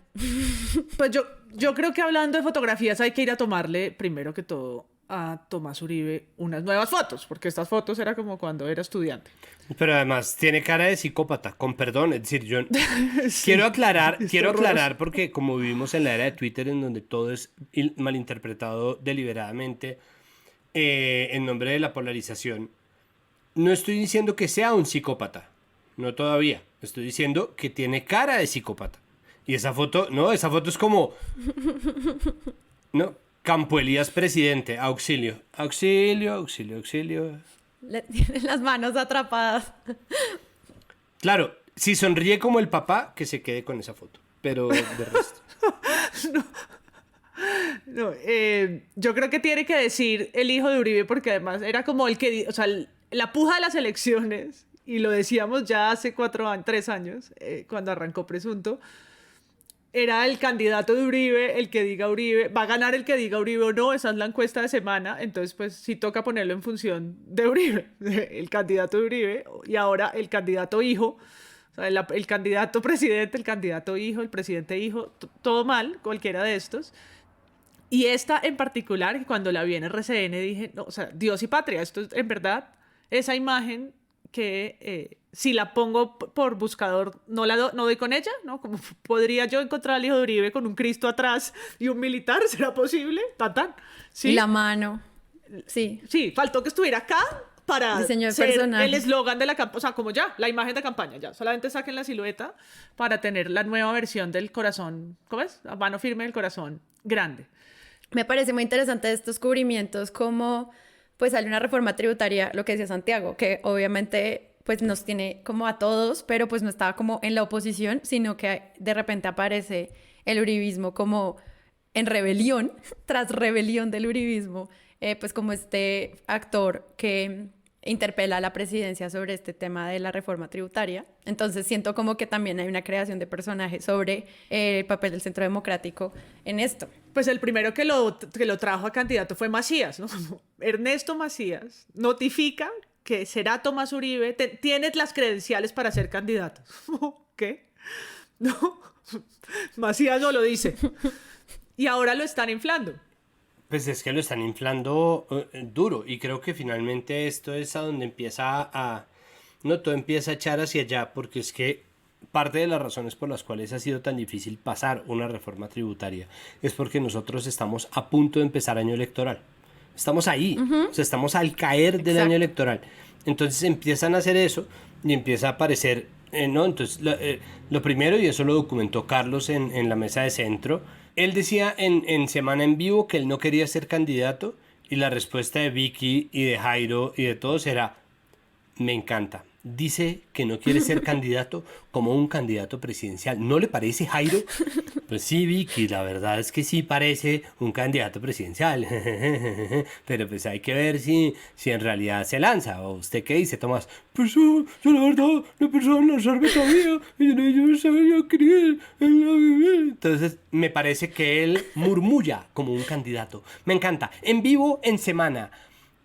Pues yo creo que hablando de fotografías hay que ir a tomarle, primero que todo, a Tomás Uribe unas nuevas fotos, porque estas fotos era como cuando era estudiante. Pero además tiene cara de psicópata, con perdón, es decir, yo sí, quiero aclarar porque como vivimos en la era de Twitter en donde todo es malinterpretado deliberadamente en nombre de la polarización, no estoy diciendo que sea un psicópata, no todavía, estoy diciendo que tiene cara de psicópata. Y esa foto es como... No, Campo Elías presidente, auxilio. Le tiene las manos atrapadas. Claro, si sonríe como el papá, que se quede con esa foto. Pero de resto. No, yo creo que tiene que decir el hijo de Uribe, porque además era como el que, o sea, la puja de las elecciones, y lo decíamos ya hace 3 años, cuando arrancó Presunto, era el candidato de Uribe, el que diga Uribe, va a ganar el que diga Uribe o no, esa es la encuesta de semana, entonces pues sí toca ponerlo en función de Uribe, el candidato de Uribe, y ahora el candidato hijo, o sea, el candidato presidente, el candidato hijo, el presidente hijo, todo mal, cualquiera de estos. Y esta en particular, cuando la vi en RCN dije, no, o sea, Dios y patria, esto es en verdad esa imagen que si la pongo por buscador no doy con ella, ¿no? Como podría yo encontrar al hijo de Uribe con un Cristo atrás y un militar, ¿será posible? Tan. ¿Sí? Y la mano. Sí. Sí, faltó que estuviera acá para diseño de ser personaje. el eslogan de la campaña, o sea, como ya, la imagen de campaña, ya, solamente saquen la silueta para tener la nueva versión del corazón, ¿cómo es? A mano firme del corazón grande. Me parece muy interesante estos cubrimientos, como pues sale una reforma tributaria, lo que decía Santiago, que obviamente pues nos tiene como a todos, pero pues no estaba como en la oposición, sino que de repente aparece el uribismo como en rebelión, tras rebelión del uribismo, pues como este actor que interpela a la presidencia sobre este tema de la reforma tributaria. Entonces siento como que también hay una creación de personajes sobre el papel del Centro Democrático en esto. Pues el primero que lo trajo a candidato fue Macías, ¿no? Ernesto Macías notifica que será Tomás Uribe, tienes las credenciales para ser candidato. ¿Qué? No, Macías no lo dice. Y ahora lo están inflando. Pues es que lo están inflando duro y creo que finalmente esto es a donde todo empieza a echar hacia allá, porque es que parte de las razones por las cuales ha sido tan difícil pasar una reforma tributaria es porque nosotros estamos a punto de empezar año electoral. Estamos ahí, o sea, estamos al caer del año electoral. Entonces empiezan a hacer eso y empieza a aparecer, ¿no? Entonces lo primero, y eso lo documentó Carlos en la mesa de centro, él decía en Semana en Vivo que él no quería ser candidato y la respuesta de Vicky y de Jairo y de todos era: me encanta, dice que no quiere ser candidato como un candidato presidencial. ¿No le parece, Jairo? Pues sí, Vicky, la verdad es que sí parece un candidato presidencial. Pero pues hay que ver si en realidad se lanza. ¿O usted qué dice, Tomás? Pues yo la verdad no pensaba en lanzarme todavía. Yo no sabía querer. Entonces me parece que él murmulla como un candidato. Me encanta. En vivo, en semana.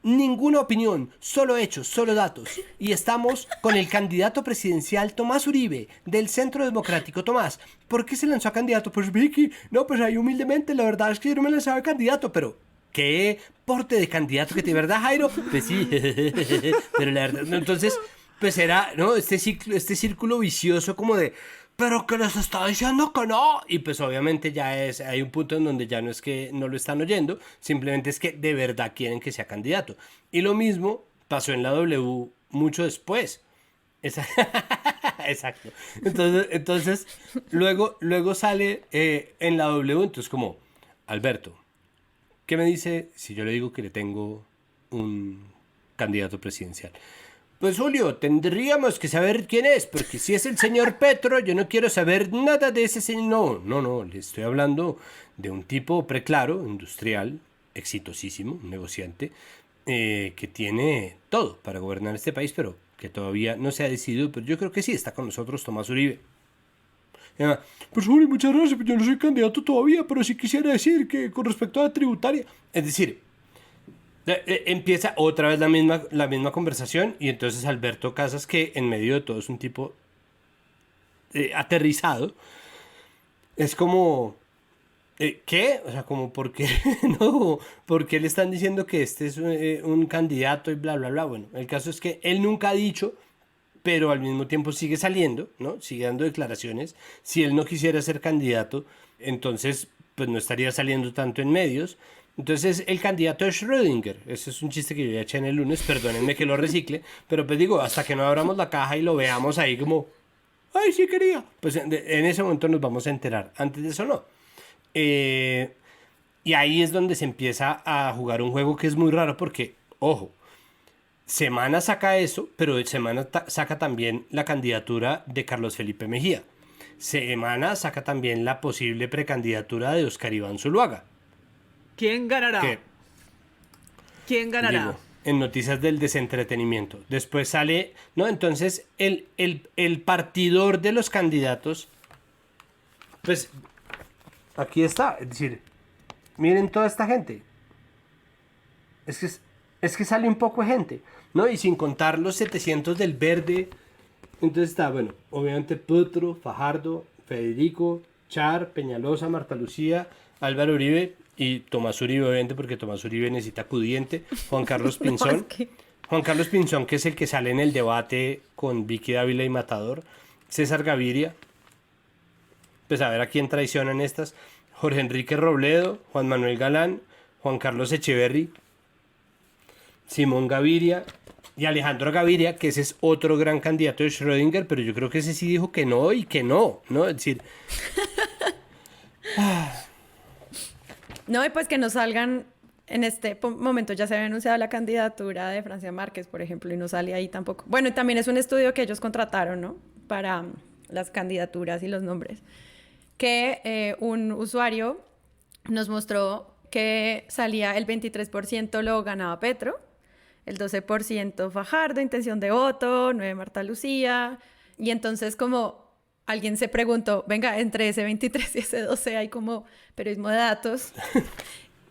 Ninguna opinión, solo hechos, solo datos. Y estamos con el candidato presidencial Tomás Uribe, del Centro Democrático. Tomás, ¿por qué se lanzó a candidato? Pues Vicky, no, pues ahí humildemente, la verdad es que yo no me lanzaba a candidato, pero ¿qué porte de candidato que te verdad, Jairo? Pues sí, pero la verdad, no, entonces, pues era, ¿no? Este círculo vicioso como de... pero que les está diciendo que no. Y pues obviamente hay un punto en donde ya no es que no lo están oyendo, simplemente es que de verdad quieren que sea candidato. Y lo mismo pasó en la W mucho después. Exacto. Entonces luego sale en la W, entonces como, Alberto, ¿qué me dice si yo le digo que le tengo un candidato presidencial? Pues Julio, tendríamos que saber quién es, porque si es el señor Petro, yo no quiero saber nada de ese señor. No, le estoy hablando de un tipo preclaro, industrial, exitosísimo, un negociante, que tiene todo para gobernar este país, pero que todavía no se ha decidido, pero yo creo que sí, está con nosotros Tomás Uribe. Pues Julio, muchas gracias, yo no soy candidato todavía, pero sí quisiera decir que con respecto a la tributaria, es decir... empieza otra vez la misma conversación y entonces Alberto Casas, que en medio de todo es un tipo aterrizado, es como ¿qué? O sea, como ¿por qué? No, ¿por qué le están diciendo que este es un candidato y bla bla bla? Bueno, el caso es que él nunca ha dicho, pero al mismo tiempo sigue saliendo, ¿no? Sigue dando declaraciones. Si él no quisiera ser candidato, entonces pues no estaría saliendo tanto en medios. Entonces el candidato es Schrödinger. Ese es un chiste que yo ya eché en el lunes, perdónenme que lo recicle, pero pues digo, hasta que no abramos la caja y lo veamos ahí como, ¡ay, sí quería! Pues en ese momento nos vamos a enterar, antes de eso no. Y ahí es donde se empieza a jugar un juego que es muy raro porque, ojo, Semana saca eso, pero Semana saca también la candidatura de Carlos Felipe Mejía. Semana saca también la posible precandidatura de Oscar Iván Zuluaga. ¿Quién ganará? ¿Qué? ¿Quién ganará? Digo, en noticias del desentretenimiento. Después sale, ¿no? Entonces, el partidor de los candidatos, pues, aquí está. Es decir, miren toda esta gente. Es que sale un poco de gente, ¿no? Y sin contar los 700 del Verde. Entonces está, bueno, obviamente Petro, Fajardo, Federico, Char, Peñalosa, Marta Lucía, Álvaro Uribe y Tomás Uribe, obviamente, porque Tomás Uribe necesita acudiente. Juan Carlos Pinzón. Juan Carlos Pinzón, que es el que sale en el debate con Vicky Dávila y Matador. César Gaviria. Pues a ver a quién traicionan estas. Jorge Enrique Robledo, Juan Manuel Galán, Juan Carlos Echeverry, Simón Gaviria y Alejandro Gaviria, que ese es otro gran candidato de Schrödinger, pero yo creo que ese sí dijo que no y que no, ¿no? Es decir... No, y pues que no salgan, en este momento ya se había anunciado la candidatura de Francia Márquez, por ejemplo, y no sale ahí tampoco. Bueno, y también es un estudio que ellos contrataron, ¿no? Para las candidaturas y los nombres. Que un usuario nos mostró que salía el 23% lo ganaba Petro, el 12% Fajardo, intención de voto, 9% Marta Lucía, y entonces como alguien se preguntó, venga, entre ese 23 y ese 12 hay como periodismo de datos,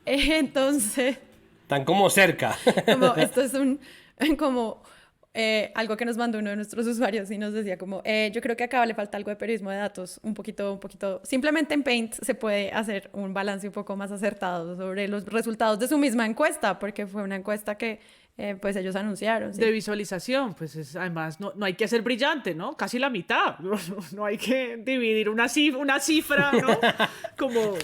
entonces... Están como cerca. Como, esto es como algo que nos mandó uno de nuestros usuarios y nos decía como, yo creo que acá le falta algo de periodismo de datos, un poquito, simplemente en Paint se puede hacer un balance un poco más acertado sobre los resultados de su misma encuesta, porque fue una encuesta que pues ellos anunciaron. ¿Sí? De visualización, pues además no hay que ser brillante, ¿no? Casi la mitad, no hay que dividir una cifra, ¿no? Como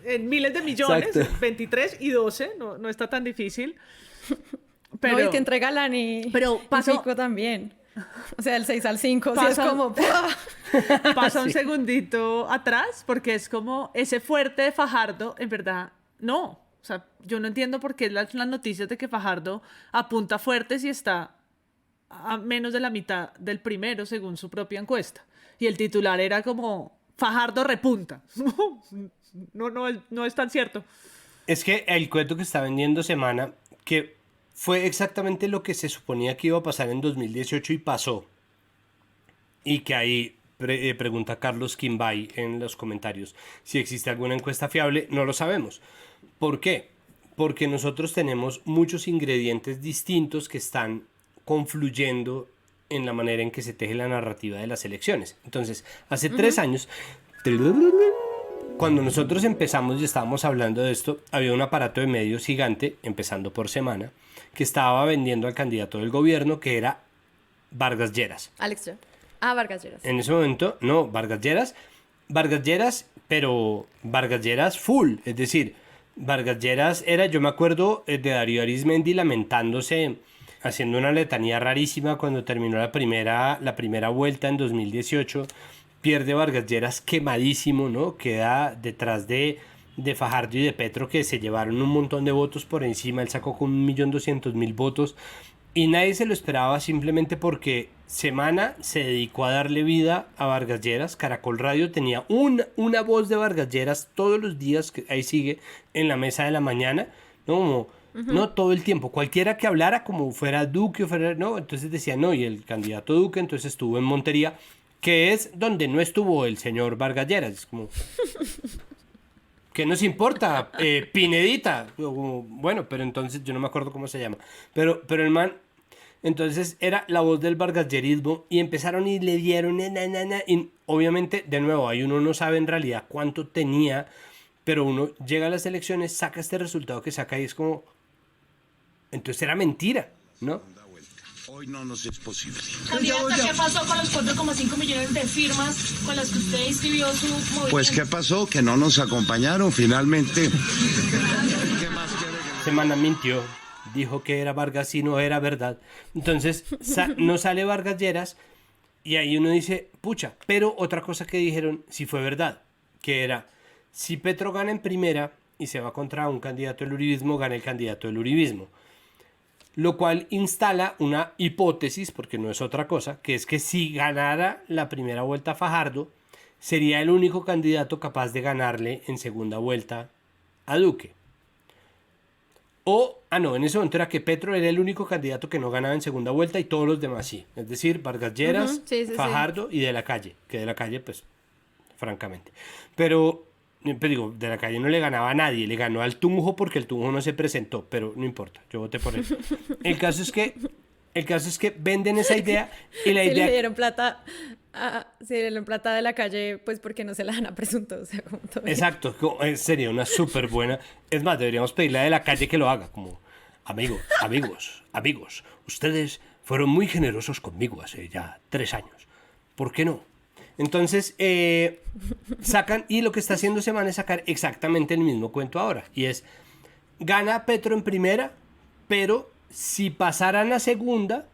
en miles de millones, exacto. 23 y 12, no está tan difícil. Pero, no, y que entre Galán y Pico también. O sea, el 6 al 5, sí es como... Pasa un segundito atrás, porque es como ese fuerte de Fajardo, en verdad, no. O sea, yo no entiendo por qué las noticias de que Fajardo apunta fuerte si está a menos de la mitad del primero según su propia encuesta. Y el titular era como Fajardo repunta. No es tan cierto. Es que el cuento que está vendiendo Semana, que fue exactamente lo que se suponía que iba a pasar en 2018 y pasó. Y que ahí pregunta Carlos Quimbay en los comentarios si existe alguna encuesta fiable. No lo sabemos. ¿Por qué? Porque nosotros tenemos muchos ingredientes distintos que están confluyendo en la manera en que se teje la narrativa de las elecciones. Entonces, hace 3 años, cuando nosotros empezamos y estábamos hablando de esto, había un aparato de medios gigante, empezando por Semana, que estaba vendiendo al candidato del gobierno, que era Vargas Lleras. Alex Jones. Ah, Vargas Lleras. En ese momento, no, Vargas Lleras, pero Vargas Lleras full, es decir, Vargas Lleras era, yo me acuerdo de Darío Arizmendi lamentándose, haciendo una letanía rarísima cuando terminó la primera vuelta en 2018, pierde Vargas Lleras quemadísimo, ¿no? Queda detrás de Fajardo y de Petro, que se llevaron un montón de votos por encima, él sacó con 1.200.000 votos, y nadie se lo esperaba simplemente porque Semana se dedicó a darle vida a Vargas Lleras. Caracol Radio tenía una voz de Vargas Lleras todos los días, que ahí sigue, en la mesa de la mañana, ¿no? Como, no todo el tiempo, cualquiera que hablara, como fuera Duque o fuera, no, entonces decía no, y el candidato Duque entonces estuvo en Montería, que es donde no estuvo el señor Vargas Lleras. Es como, ¿qué nos importa? Pinedita. Bueno, pero entonces yo no me acuerdo cómo se llama, pero el man, entonces era la voz del vargasyerismo, y empezaron y le dieron y obviamente, de nuevo, ahí uno no sabe en realidad cuánto tenía, pero uno llega a las elecciones, saca este resultado que saca y es como, entonces era mentira, ¿no? Hoy no nos es posible. Candidata, ¿qué pasó con los 4,5 millones de firmas con las que usted inscribió su movimiento? Pues ¿qué pasó? Que no nos acompañaron finalmente. ¿Qué más quiere que... Semana mintió, dijo que era Vargas y no era verdad. Entonces no sale Vargas Lleras y ahí uno dice, pucha, pero otra cosa que dijeron sí fue verdad, que era, si Petro gana en primera y se va contra un candidato del uribismo, gana el candidato del uribismo. Lo cual instala una hipótesis, porque no es otra cosa, que es que si ganara la primera vuelta Fajardo, sería el único candidato capaz de ganarle en segunda vuelta a Duque. En ese momento era que Petro era el único candidato que no ganaba en segunda vuelta y todos los demás sí. Es decir, Vargas Lleras, Fajardo y De la Calle, que De la Calle, pues, francamente. Pero digo, De la Calle no le ganaba a nadie, le ganó al Tunjo porque el Tunjo no se presentó, pero no importa, yo voté por él. El caso es que venden esa idea y la idea... Le dieron plata De la Calle, pues porque no se la dan a presunto, o sea, como todo bien. Exacto, sería una súper buena. Es más, deberíamos pedirle a De la Calle que lo haga, como, amigos, ustedes fueron muy generosos conmigo hace ya 3 años, ¿por qué no? Entonces, sacan, y lo que está haciendo Semana es sacar exactamente el mismo cuento ahora, y es, gana Petro en primera, pero si pasaran a segunda,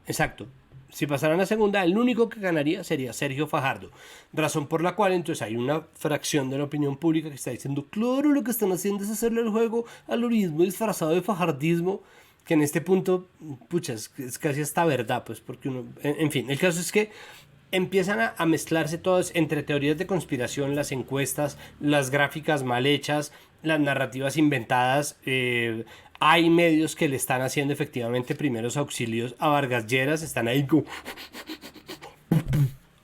el único que ganaría sería Sergio Fajardo, razón por la cual entonces hay una fracción de la opinión pública que está diciendo, claro, lo que están haciendo es hacerle el juego al uribismo disfrazado de fajardismo, que en este punto, pucha, es casi hasta verdad, pues, porque uno, en fin, el caso es que empiezan a mezclarse todas entre teorías de conspiración, las encuestas, las gráficas mal hechas, las narrativas inventadas. Hay medios que le están haciendo efectivamente primeros auxilios a Vargas Lleras, están ahí como...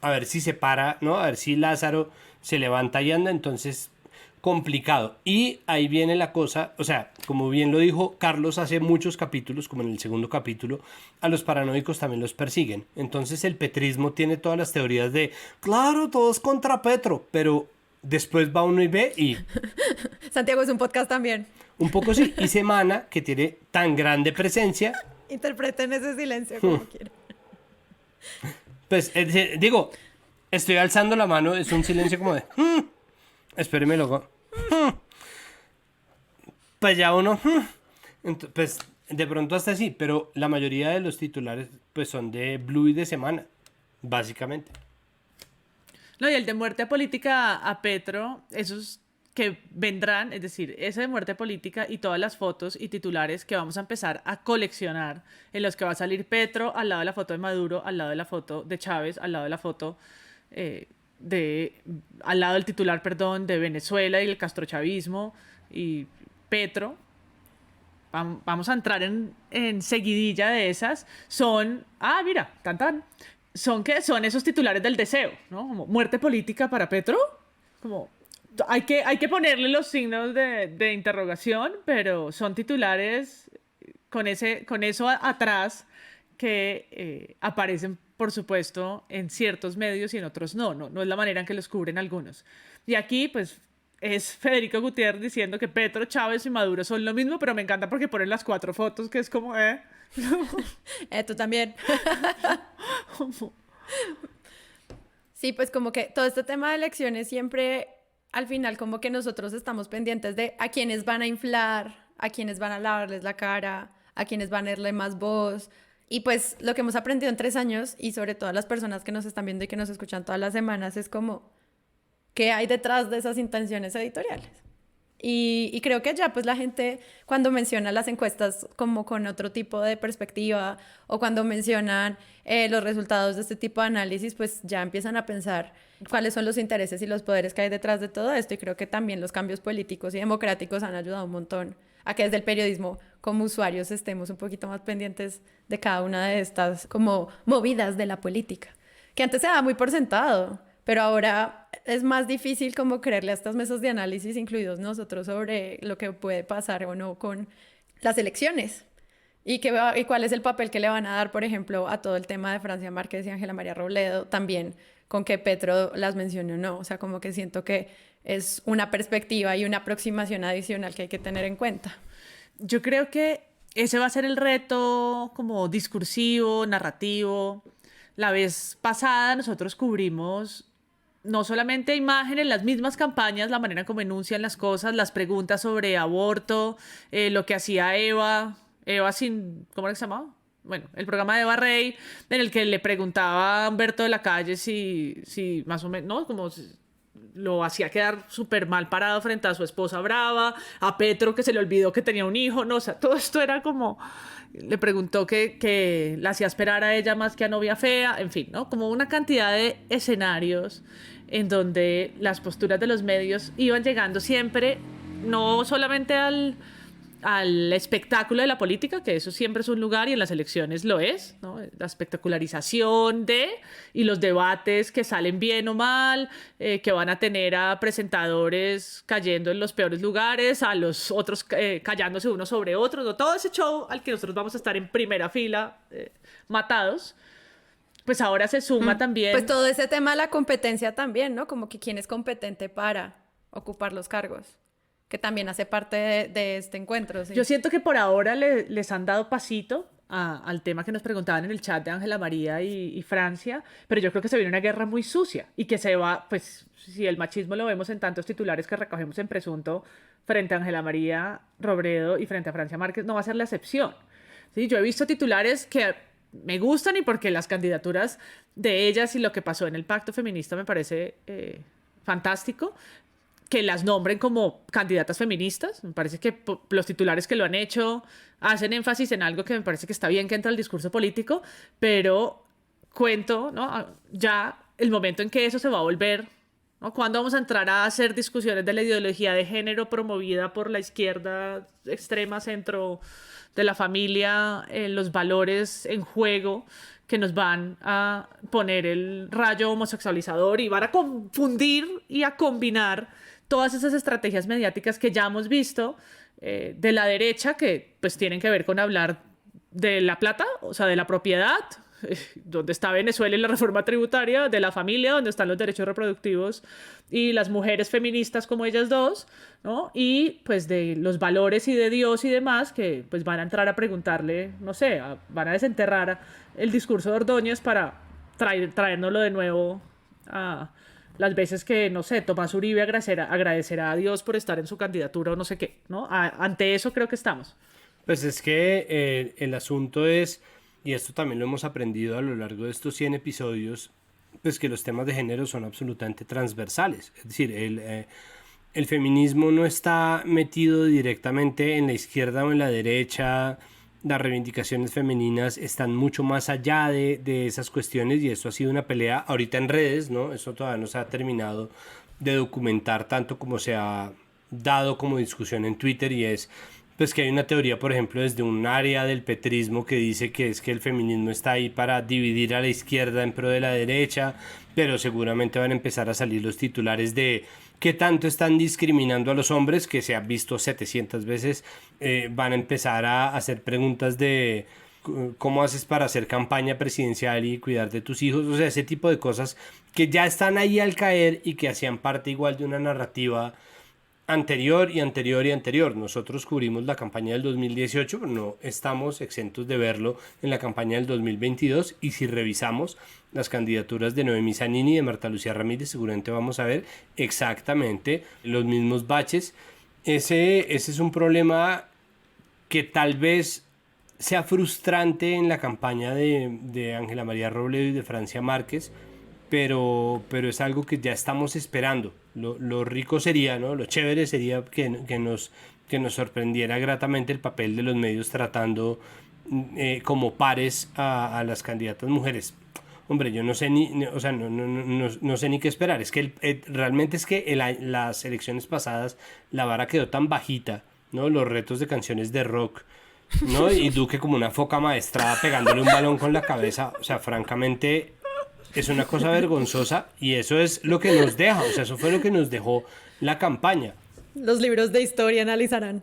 a ver si se para, ¿no? A ver si Lázaro se levanta y anda, entonces complicado. Y ahí viene la cosa, o sea, como bien lo dijo Carlos hace muchos capítulos, como en el segundo capítulo, a los paranoicos también los persiguen. Entonces el petrismo tiene todas las teorías de, claro, todos contra Petro, pero después va uno y ve y... Santiago es un podcast también. Un poco sí, y Semana, que tiene tan grande presencia... Interpreten ese silencio como quieran. Pues, digo, estoy alzando la mano, es un silencio como de... espéreme, loco. Pues ya uno... pues de pronto hasta sí, pero la mayoría de los titulares pues son de Blue y de Semana, básicamente. No, y el de muerte política a Petro, esos que vendrán, es decir, ese de muerte política y todas las fotos y titulares que vamos a empezar a coleccionar, en los que va a salir Petro al lado de la foto de Maduro, al lado de la foto de Chávez, al lado de la foto al lado del titular, perdón, de Venezuela y el castrochavismo y Petro. Vamos a entrar en seguidilla de esas. Son, mira, son esos titulares del deseo, ¿no? Como muerte política para Petro, como hay que ponerle los signos de interrogación, pero son titulares con eso atrás que aparecen, por supuesto, en ciertos medios y en otros no es la manera en que los cubren algunos. Y aquí, pues, es Federico Gutiérrez diciendo que Petro, Chávez y Maduro son lo mismo, pero me encanta porque ponen las 4 fotos, que es como, Tú también. Sí, pues como que todo este tema de elecciones siempre, al final, como que nosotros estamos pendientes de a quiénes van a inflar, a quiénes van a lavarles la cara, a quiénes van a darle más voz. Y pues lo que hemos aprendido en 3 años, y sobre todo las personas que nos están viendo y que nos escuchan todas las semanas, es como, ¿qué hay detrás de esas intenciones editoriales? Y creo que ya pues la gente cuando menciona las encuestas como con otro tipo de perspectiva o cuando mencionan los resultados de este tipo de análisis, pues ya empiezan a pensar cuáles son los intereses y los poderes que hay detrás de todo esto. Y creo que también los cambios políticos y democráticos han ayudado un montón a que desde el periodismo como usuarios estemos un poquito más pendientes de cada una de estas como movidas de la política, que antes se daba muy por sentado, pero ahora es más difícil como creerle a estas mesas de análisis, incluidos nosotros, sobre lo que puede pasar o no con las elecciones y cuál es el papel que le van a dar, por ejemplo, a todo el tema de Francia Márquez y Ángela María Robledo, también con que Petro las mencione o no. O sea, como que siento que es una perspectiva y una aproximación adicional que hay que tener en cuenta. Yo creo que ese va a ser el reto como discursivo, narrativo. La vez pasada nosotros cubrimos no solamente imágenes, las mismas campañas, la manera como enuncian las cosas, las preguntas sobre aborto, lo que hacía Eva sin, ¿cómo era que se llamaba? Bueno, el programa de Eva Rey, en el que le preguntaba a Humberto de la Calle si más o menos, ¿no? Como lo hacía quedar súper mal parado frente a su esposa brava, a Petro que se le olvidó que tenía un hijo, no, o sea, todo esto era como, le preguntó que la hacía esperar a ella más que a novia fea, en fin, ¿no? Como una cantidad de escenarios en donde las posturas de los medios iban llegando siempre, no solamente al espectáculo de la política, que eso siempre es un lugar y en las elecciones lo es, ¿no? La espectacularización y los debates que salen bien o mal, que van a tener a presentadores cayendo en los peores lugares, a los otros callándose unos sobre otros, ¿no? Todo ese show al que nosotros vamos a estar en primera fila matados. Pues ahora se suma también... Pues todo ese tema de la competencia también, ¿no? Como que quién es competente para ocupar los cargos, que también hace parte de este encuentro. ¿Sí? Yo siento que por ahora les han dado pasito al tema que nos preguntaban en el chat de Ángela María y Francia, pero yo creo que se viene una guerra muy sucia y que se va, pues si el machismo lo vemos en tantos titulares que recogemos en Presunto frente a Ángela María Robledo y frente a Francia Márquez, no va a ser la excepción. ¿Sí? Yo he visto titulares que me gustan y porque las candidaturas de ellas y lo que pasó en el pacto feminista me parece fantástico, que las nombren como candidatas feministas. Me parece que los titulares que lo han hecho hacen énfasis en algo que me parece que está bien que entra al discurso político, pero cuento, ¿no? Ya el momento en que eso se va a volver, ¿no? ¿Cuándo vamos a entrar a hacer discusiones de la ideología de género promovida por la izquierda extrema centro de la familia, los valores en juego que nos van a poner el rayo homosexualizador y van a confundir y a combinar todas esas estrategias mediáticas que ya hemos visto de la derecha, que pues tienen que ver con hablar de la plata, o sea, de la propiedad, donde está Venezuela y la reforma tributaria, de la familia, donde están los derechos reproductivos y las mujeres feministas como ellas dos, ¿no? Y pues de los valores y de Dios y demás, que pues van a entrar a preguntarle, no sé, van a desenterrar el discurso de Ordóñez para traérnoslo de nuevo a las veces que, no sé, Tomás Uribe agradecerá a Dios por estar en su candidatura o no sé qué, ¿no? Ante eso creo que estamos. Pues es que el asunto es, y esto también lo hemos aprendido a lo largo de estos 100 episodios, pues que los temas de género son absolutamente transversales. Es decir, el feminismo no está metido directamente en la izquierda o en la derecha. Las reivindicaciones femeninas están mucho más allá de esas cuestiones, y esto ha sido una pelea ahorita en redes, ¿no? Eso todavía no se ha terminado de documentar tanto como se ha dado como discusión en Twitter, y es pues que hay una teoría, por ejemplo, desde un área del petrismo que dice que es que el feminismo está ahí para dividir a la izquierda en pro de la derecha, pero seguramente van a empezar a salir los titulares de qué tanto están discriminando a los hombres, que se ha visto 700 veces. Van a empezar a hacer preguntas de cómo haces para hacer campaña presidencial y cuidar de tus hijos, o sea, ese tipo de cosas que ya están ahí al caer y que hacían parte igual de una narrativa anterior y anterior y anterior. Nosotros cubrimos la campaña del 2018, pero no estamos exentos de verlo en la campaña del 2022, y si revisamos las candidaturas de Noemí Zanini y de Marta Lucía Ramírez, seguramente vamos a ver exactamente los mismos baches. Ese es un problema que tal vez sea frustrante en la campaña de Ángela María Robledo y de Francia Márquez, pero es algo que ya estamos esperando. Lo rico sería, ¿no? Lo chévere sería que nos sorprendiera gratamente el papel de los medios tratando como pares a las candidatas mujeres. Hombre, yo no sé no sé ni qué esperar. Es que realmente es que las elecciones pasadas la vara quedó tan bajita, ¿no? Los retos de canciones de rock, ¿no? Y Duque como una foca maestrada pegándole un balón con la cabeza. O sea, francamente, es una cosa vergonzosa, y eso es lo que nos deja. O sea, eso fue lo que nos dejó la campaña. Los libros de historia analizarán.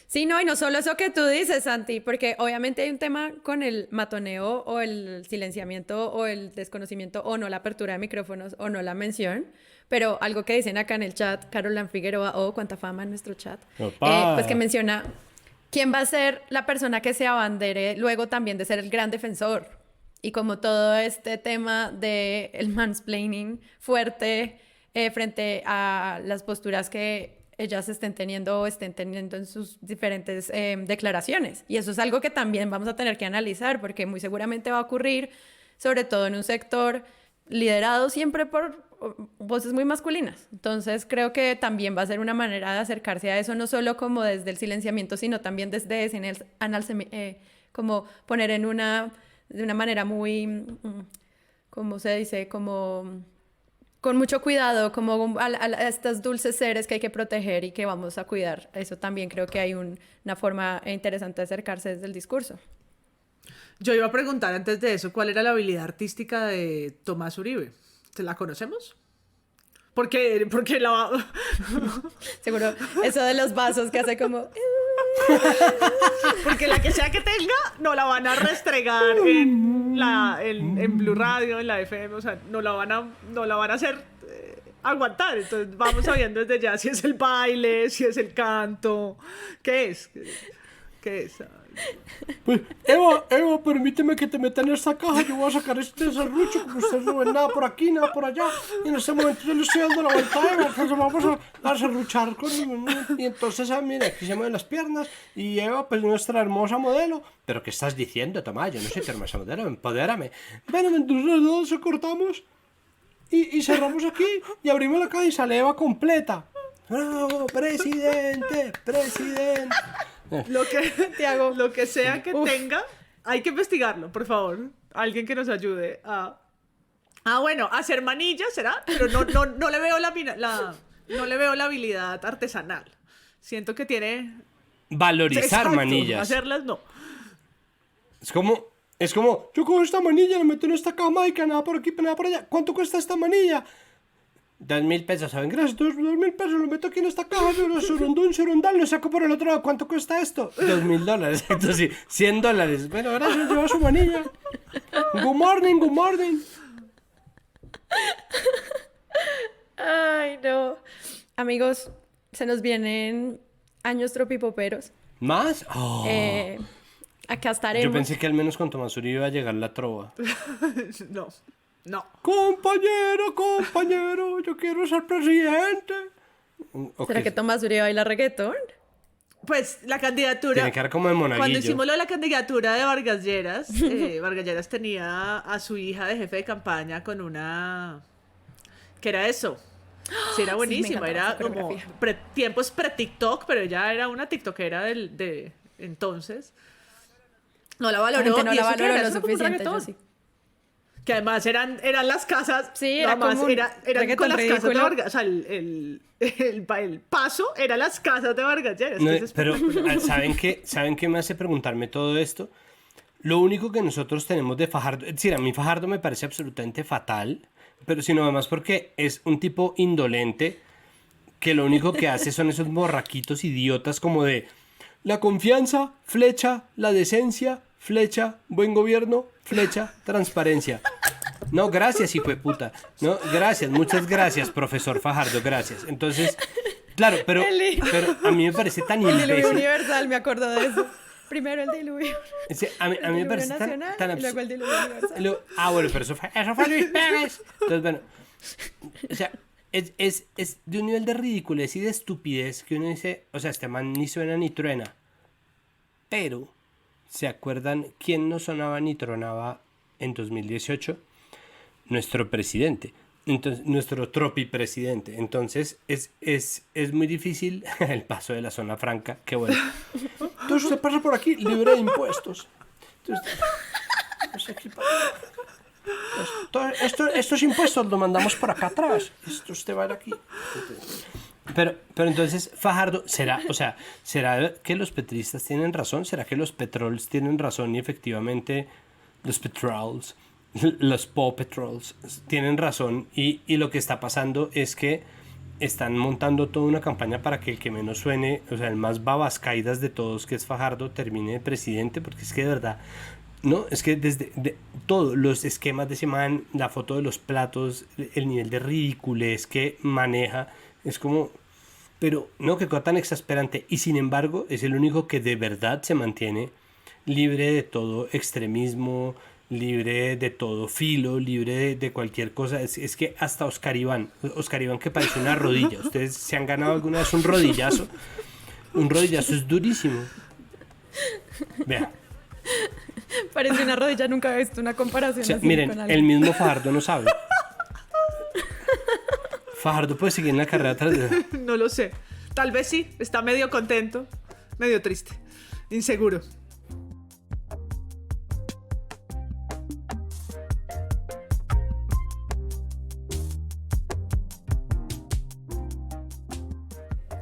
Sí, no, y no solo eso que tú dices, Santi, porque obviamente hay un tema con el matoneo o el silenciamiento o el desconocimiento o no la apertura de micrófonos o no la mención, pero algo que dicen acá en el chat, Caroline Figueroa, cuánta fama en nuestro chat, pues que menciona quién va a ser la persona que se abandere luego también de ser el gran defensor, y como todo este tema del mansplaining fuerte frente a las posturas que ellas estén teniendo o estén teniendo en sus diferentes declaraciones. Y eso es algo que también vamos a tener que analizar, porque muy seguramente va a ocurrir, sobre todo en un sector liderado siempre por voces muy masculinas. Entonces creo que también va a ser una manera de acercarse a eso, no solo como desde el silenciamiento, sino también desde ese como poner de una manera muy, ¿cómo se dice? Como con mucho cuidado, como a estos dulces seres que hay que proteger y que vamos a cuidar. Eso también creo que hay una forma interesante de acercarse desde el discurso. Yo iba a preguntar antes de eso, ¿cuál era la habilidad artística de Tomás Uribe? ¿Se la conocemos? Porque la... Seguro, eso de los vasos que hace como... Porque la que sea que tenga, no la van a restregar en Blue Radio, en la FM, o sea, no la van a hacer aguantar. Entonces vamos sabiendo desde ya si es el baile, si es el canto, ¿qué es? Pues, Eva, permíteme que te meta en esta caja. Yo voy a sacar este serrucho, porque ustedes no ven nada por aquí, nada por allá. Y en este momento yo le estoy dando la vuelta a Eva, entonces vamos a serruchar y entonces, mira, aquí se mueven las piernas. Y Eva, pues nuestra hermosa modelo. ¿Pero qué estás diciendo, Tomás? Yo no soy tu hermosa modelo, empodérame. Bueno, entonces los dos cortamos y cerramos aquí y abrimos la caja y sale Eva completa. ¡Bravo, presidente! Lo que sea que tenga, hay que investigarlo, por favor. Alguien que nos ayude a... bueno, hacer manillas, ¿será? Pero no le veo no le veo la habilidad artesanal. Siento que tiene... Valorizar Exacto, manillas. Hacerlas, no. Es como, yo cojo esta manilla, la meto en esta cama y que nada por aquí, nada por allá. ¿Cuánto cuesta esta manilla? 2.000 pesos, ¿saben? Gracias, 2.000 pesos, lo meto aquí en esta caja, yo lo surundal, lo saco por el otro lado. ¿Cuánto cuesta esto? $2.000, exacto, sí, $100. Bueno, gracias, lleva su manilla. Good morning. Ay, no. Amigos, se nos vienen años tropipoperos. ¿Más? Oh. Acá estaremos. Yo pensé que al menos con Tomás Uribe iba a llegar la trova. No. Compañero, yo quiero ser presidente. Okay. ¿Será que Tomás Uribe baila reggaetón? Pues la candidatura... Tiene que dar como de monaguillo. Cuando hicimos lo de la candidatura de Vargas Lleras, Vargas Lleras tenía a su hija de jefe de campaña con una... ¿Qué era eso? Sí, era me buenísima, encantaba era esa como coreografía. tiempos pre-TikTok, pero ella era una tiktokera de entonces. No la La valoró, gente no y la eso que valoró era, lo eso fue un suficiente, yo reggaetón. sí. Que además eran las casas, Sí, era nada más, como un eran reggaetón con las casas de ridículo. Vargas, o sea, el paso era las casas de Vargas Lleras, No, que es pero espectacular. ¿saben qué me hace preguntarme todo esto? Lo único que nosotros tenemos de Fajardo, es decir, a mí Fajardo me parece absolutamente fatal, pero sino además porque es un tipo indolente que lo único que hace son esos borraquitos idiotas como de la confianza, flecha, la decencia, flecha, buen gobierno, flecha, transparencia. No, gracias, hijo de puta. No, gracias, muchas gracias, profesor Fajardo, gracias. Entonces, claro, pero a mí me parece tan El diluvio imbécil. universal, me acuerdo de eso. Primero el diluvio. A mí me parece nacional tan y luego el diluvio universal. bueno, pero eso fue Luis Pérez. Entonces, bueno, o sea, es de un nivel de ridiculez y de estupidez que uno dice, o sea, este man ni suena ni truena. Pero, ¿se acuerdan quién no sonaba ni tronaba en 2018? Nuestro presidente. Entonces, nuestro tropipresidente. Entonces, es muy difícil el paso de la zona franca. Qué bueno. Entonces, usted pasa por aquí libre de impuestos. Entonces, pues aquí estos impuestos los mandamos por acá atrás. Esto usted va de aquí. Pero entonces, Fajardo, ¿será que los petristas tienen razón? ¿Será que los petrols tienen razón y efectivamente los petrols, los Paw Patrols tienen razón y lo que está pasando es que están montando toda una campaña para que el que menos suene, o sea, el más babascaidas de todos, que es Fajardo, termine de presidente? Porque es que de verdad, no, es que desde todos los esquemas de ese man, la foto de los platos, el nivel de ridiculez que maneja, es como, pero no, qué cosa tan exasperante. Y sin embargo, es el único que de verdad se mantiene libre de todo extremismo, libre de todo filo, libre de cualquier cosa. Es que hasta Oscar Iván que parece una rodilla. ¿Ustedes se han ganado alguna vez un rodillazo? Un rodillazo es durísimo. Vea. Parece una rodilla, nunca he visto una comparación O sea, así miren, con el alguien. mismo Fajardo no sabe. Fajardo puede seguir en la carrera tras de... No lo sé. Tal vez sí, está medio contento, medio triste, inseguro.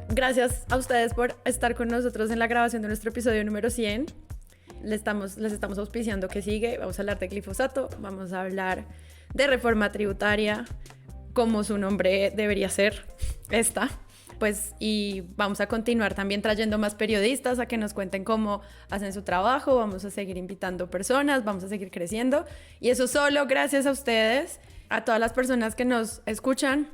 Gracias a ustedes por estar con nosotros en la grabación de nuestro episodio número 100. Les estamos auspiciando que sigue. Vamos a hablar de glifosato, vamos a hablar de reforma tributaria, como su nombre debería ser, esta. Pues, y vamos a continuar también trayendo más periodistas a que nos cuenten cómo hacen su trabajo. Vamos a seguir invitando personas, vamos a seguir creciendo. Y eso solo gracias a ustedes, a todas las personas que nos escuchan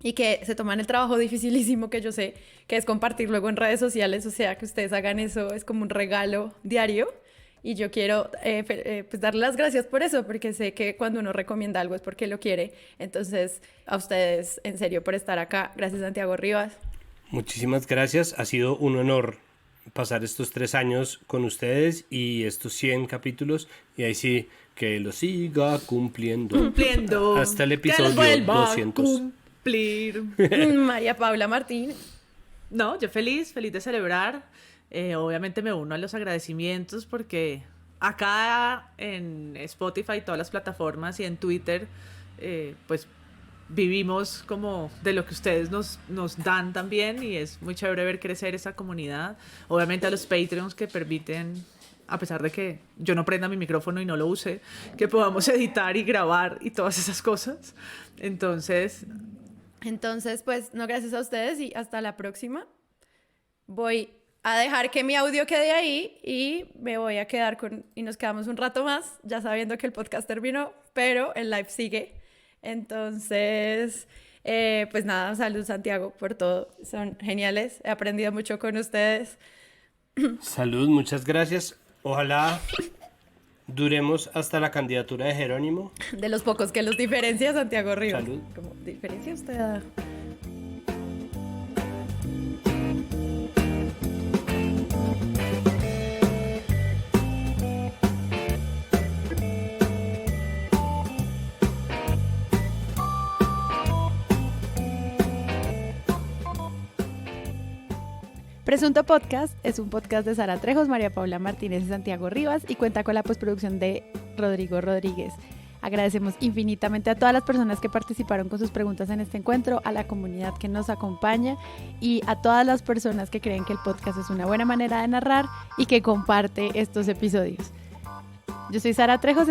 y que se toman el trabajo dificilísimo que yo sé que es compartir luego en redes sociales. O sea, que ustedes hagan eso es como un regalo diario. Y yo quiero pues darle las gracias por eso, porque sé que cuando uno recomienda algo es porque lo quiere. Entonces, a ustedes, en serio, por estar acá. Gracias, Santiago Rivas. Muchísimas gracias. Ha sido un honor pasar estos 3 años con ustedes y estos 100 capítulos. Y ahí sí, que lo siga cumpliendo. Hasta el episodio que les vuelva 200. A cumplir. María Paula Martín. No, yo feliz de celebrar. Obviamente me uno a los agradecimientos porque acá en Spotify, todas las plataformas y en Twitter, pues vivimos como de lo que ustedes nos dan también y es muy chévere ver crecer esa comunidad. Obviamente a los Patreons que permiten, a pesar de que yo no prenda mi micrófono y no lo use, que podamos editar y grabar y todas esas cosas. Entonces, pues, no, gracias a ustedes y hasta la próxima. Voy a dejar que mi audio quede ahí y me voy a quedar y nos quedamos un rato más, ya sabiendo que el podcast terminó, pero el live sigue. Entonces, pues nada, salud Santiago por todo, son geniales, he aprendido mucho con ustedes. Salud, muchas gracias. Ojalá duremos hasta la candidatura de Jerónimo. De los pocos que los diferencia, Santiago Rivas. Salud. ¿Cómo diferencia usted? Presunto Podcast es un podcast de Sara Trejos, María Paula Martínez y Santiago Rivas y cuenta con la postproducción de Rodrigo Rodríguez. Agradecemos infinitamente a todas las personas que participaron con sus preguntas en este encuentro, a la comunidad que nos acompaña y a todas las personas que creen que el podcast es una buena manera de narrar y que comparte estos episodios. Yo soy Sara Trejos.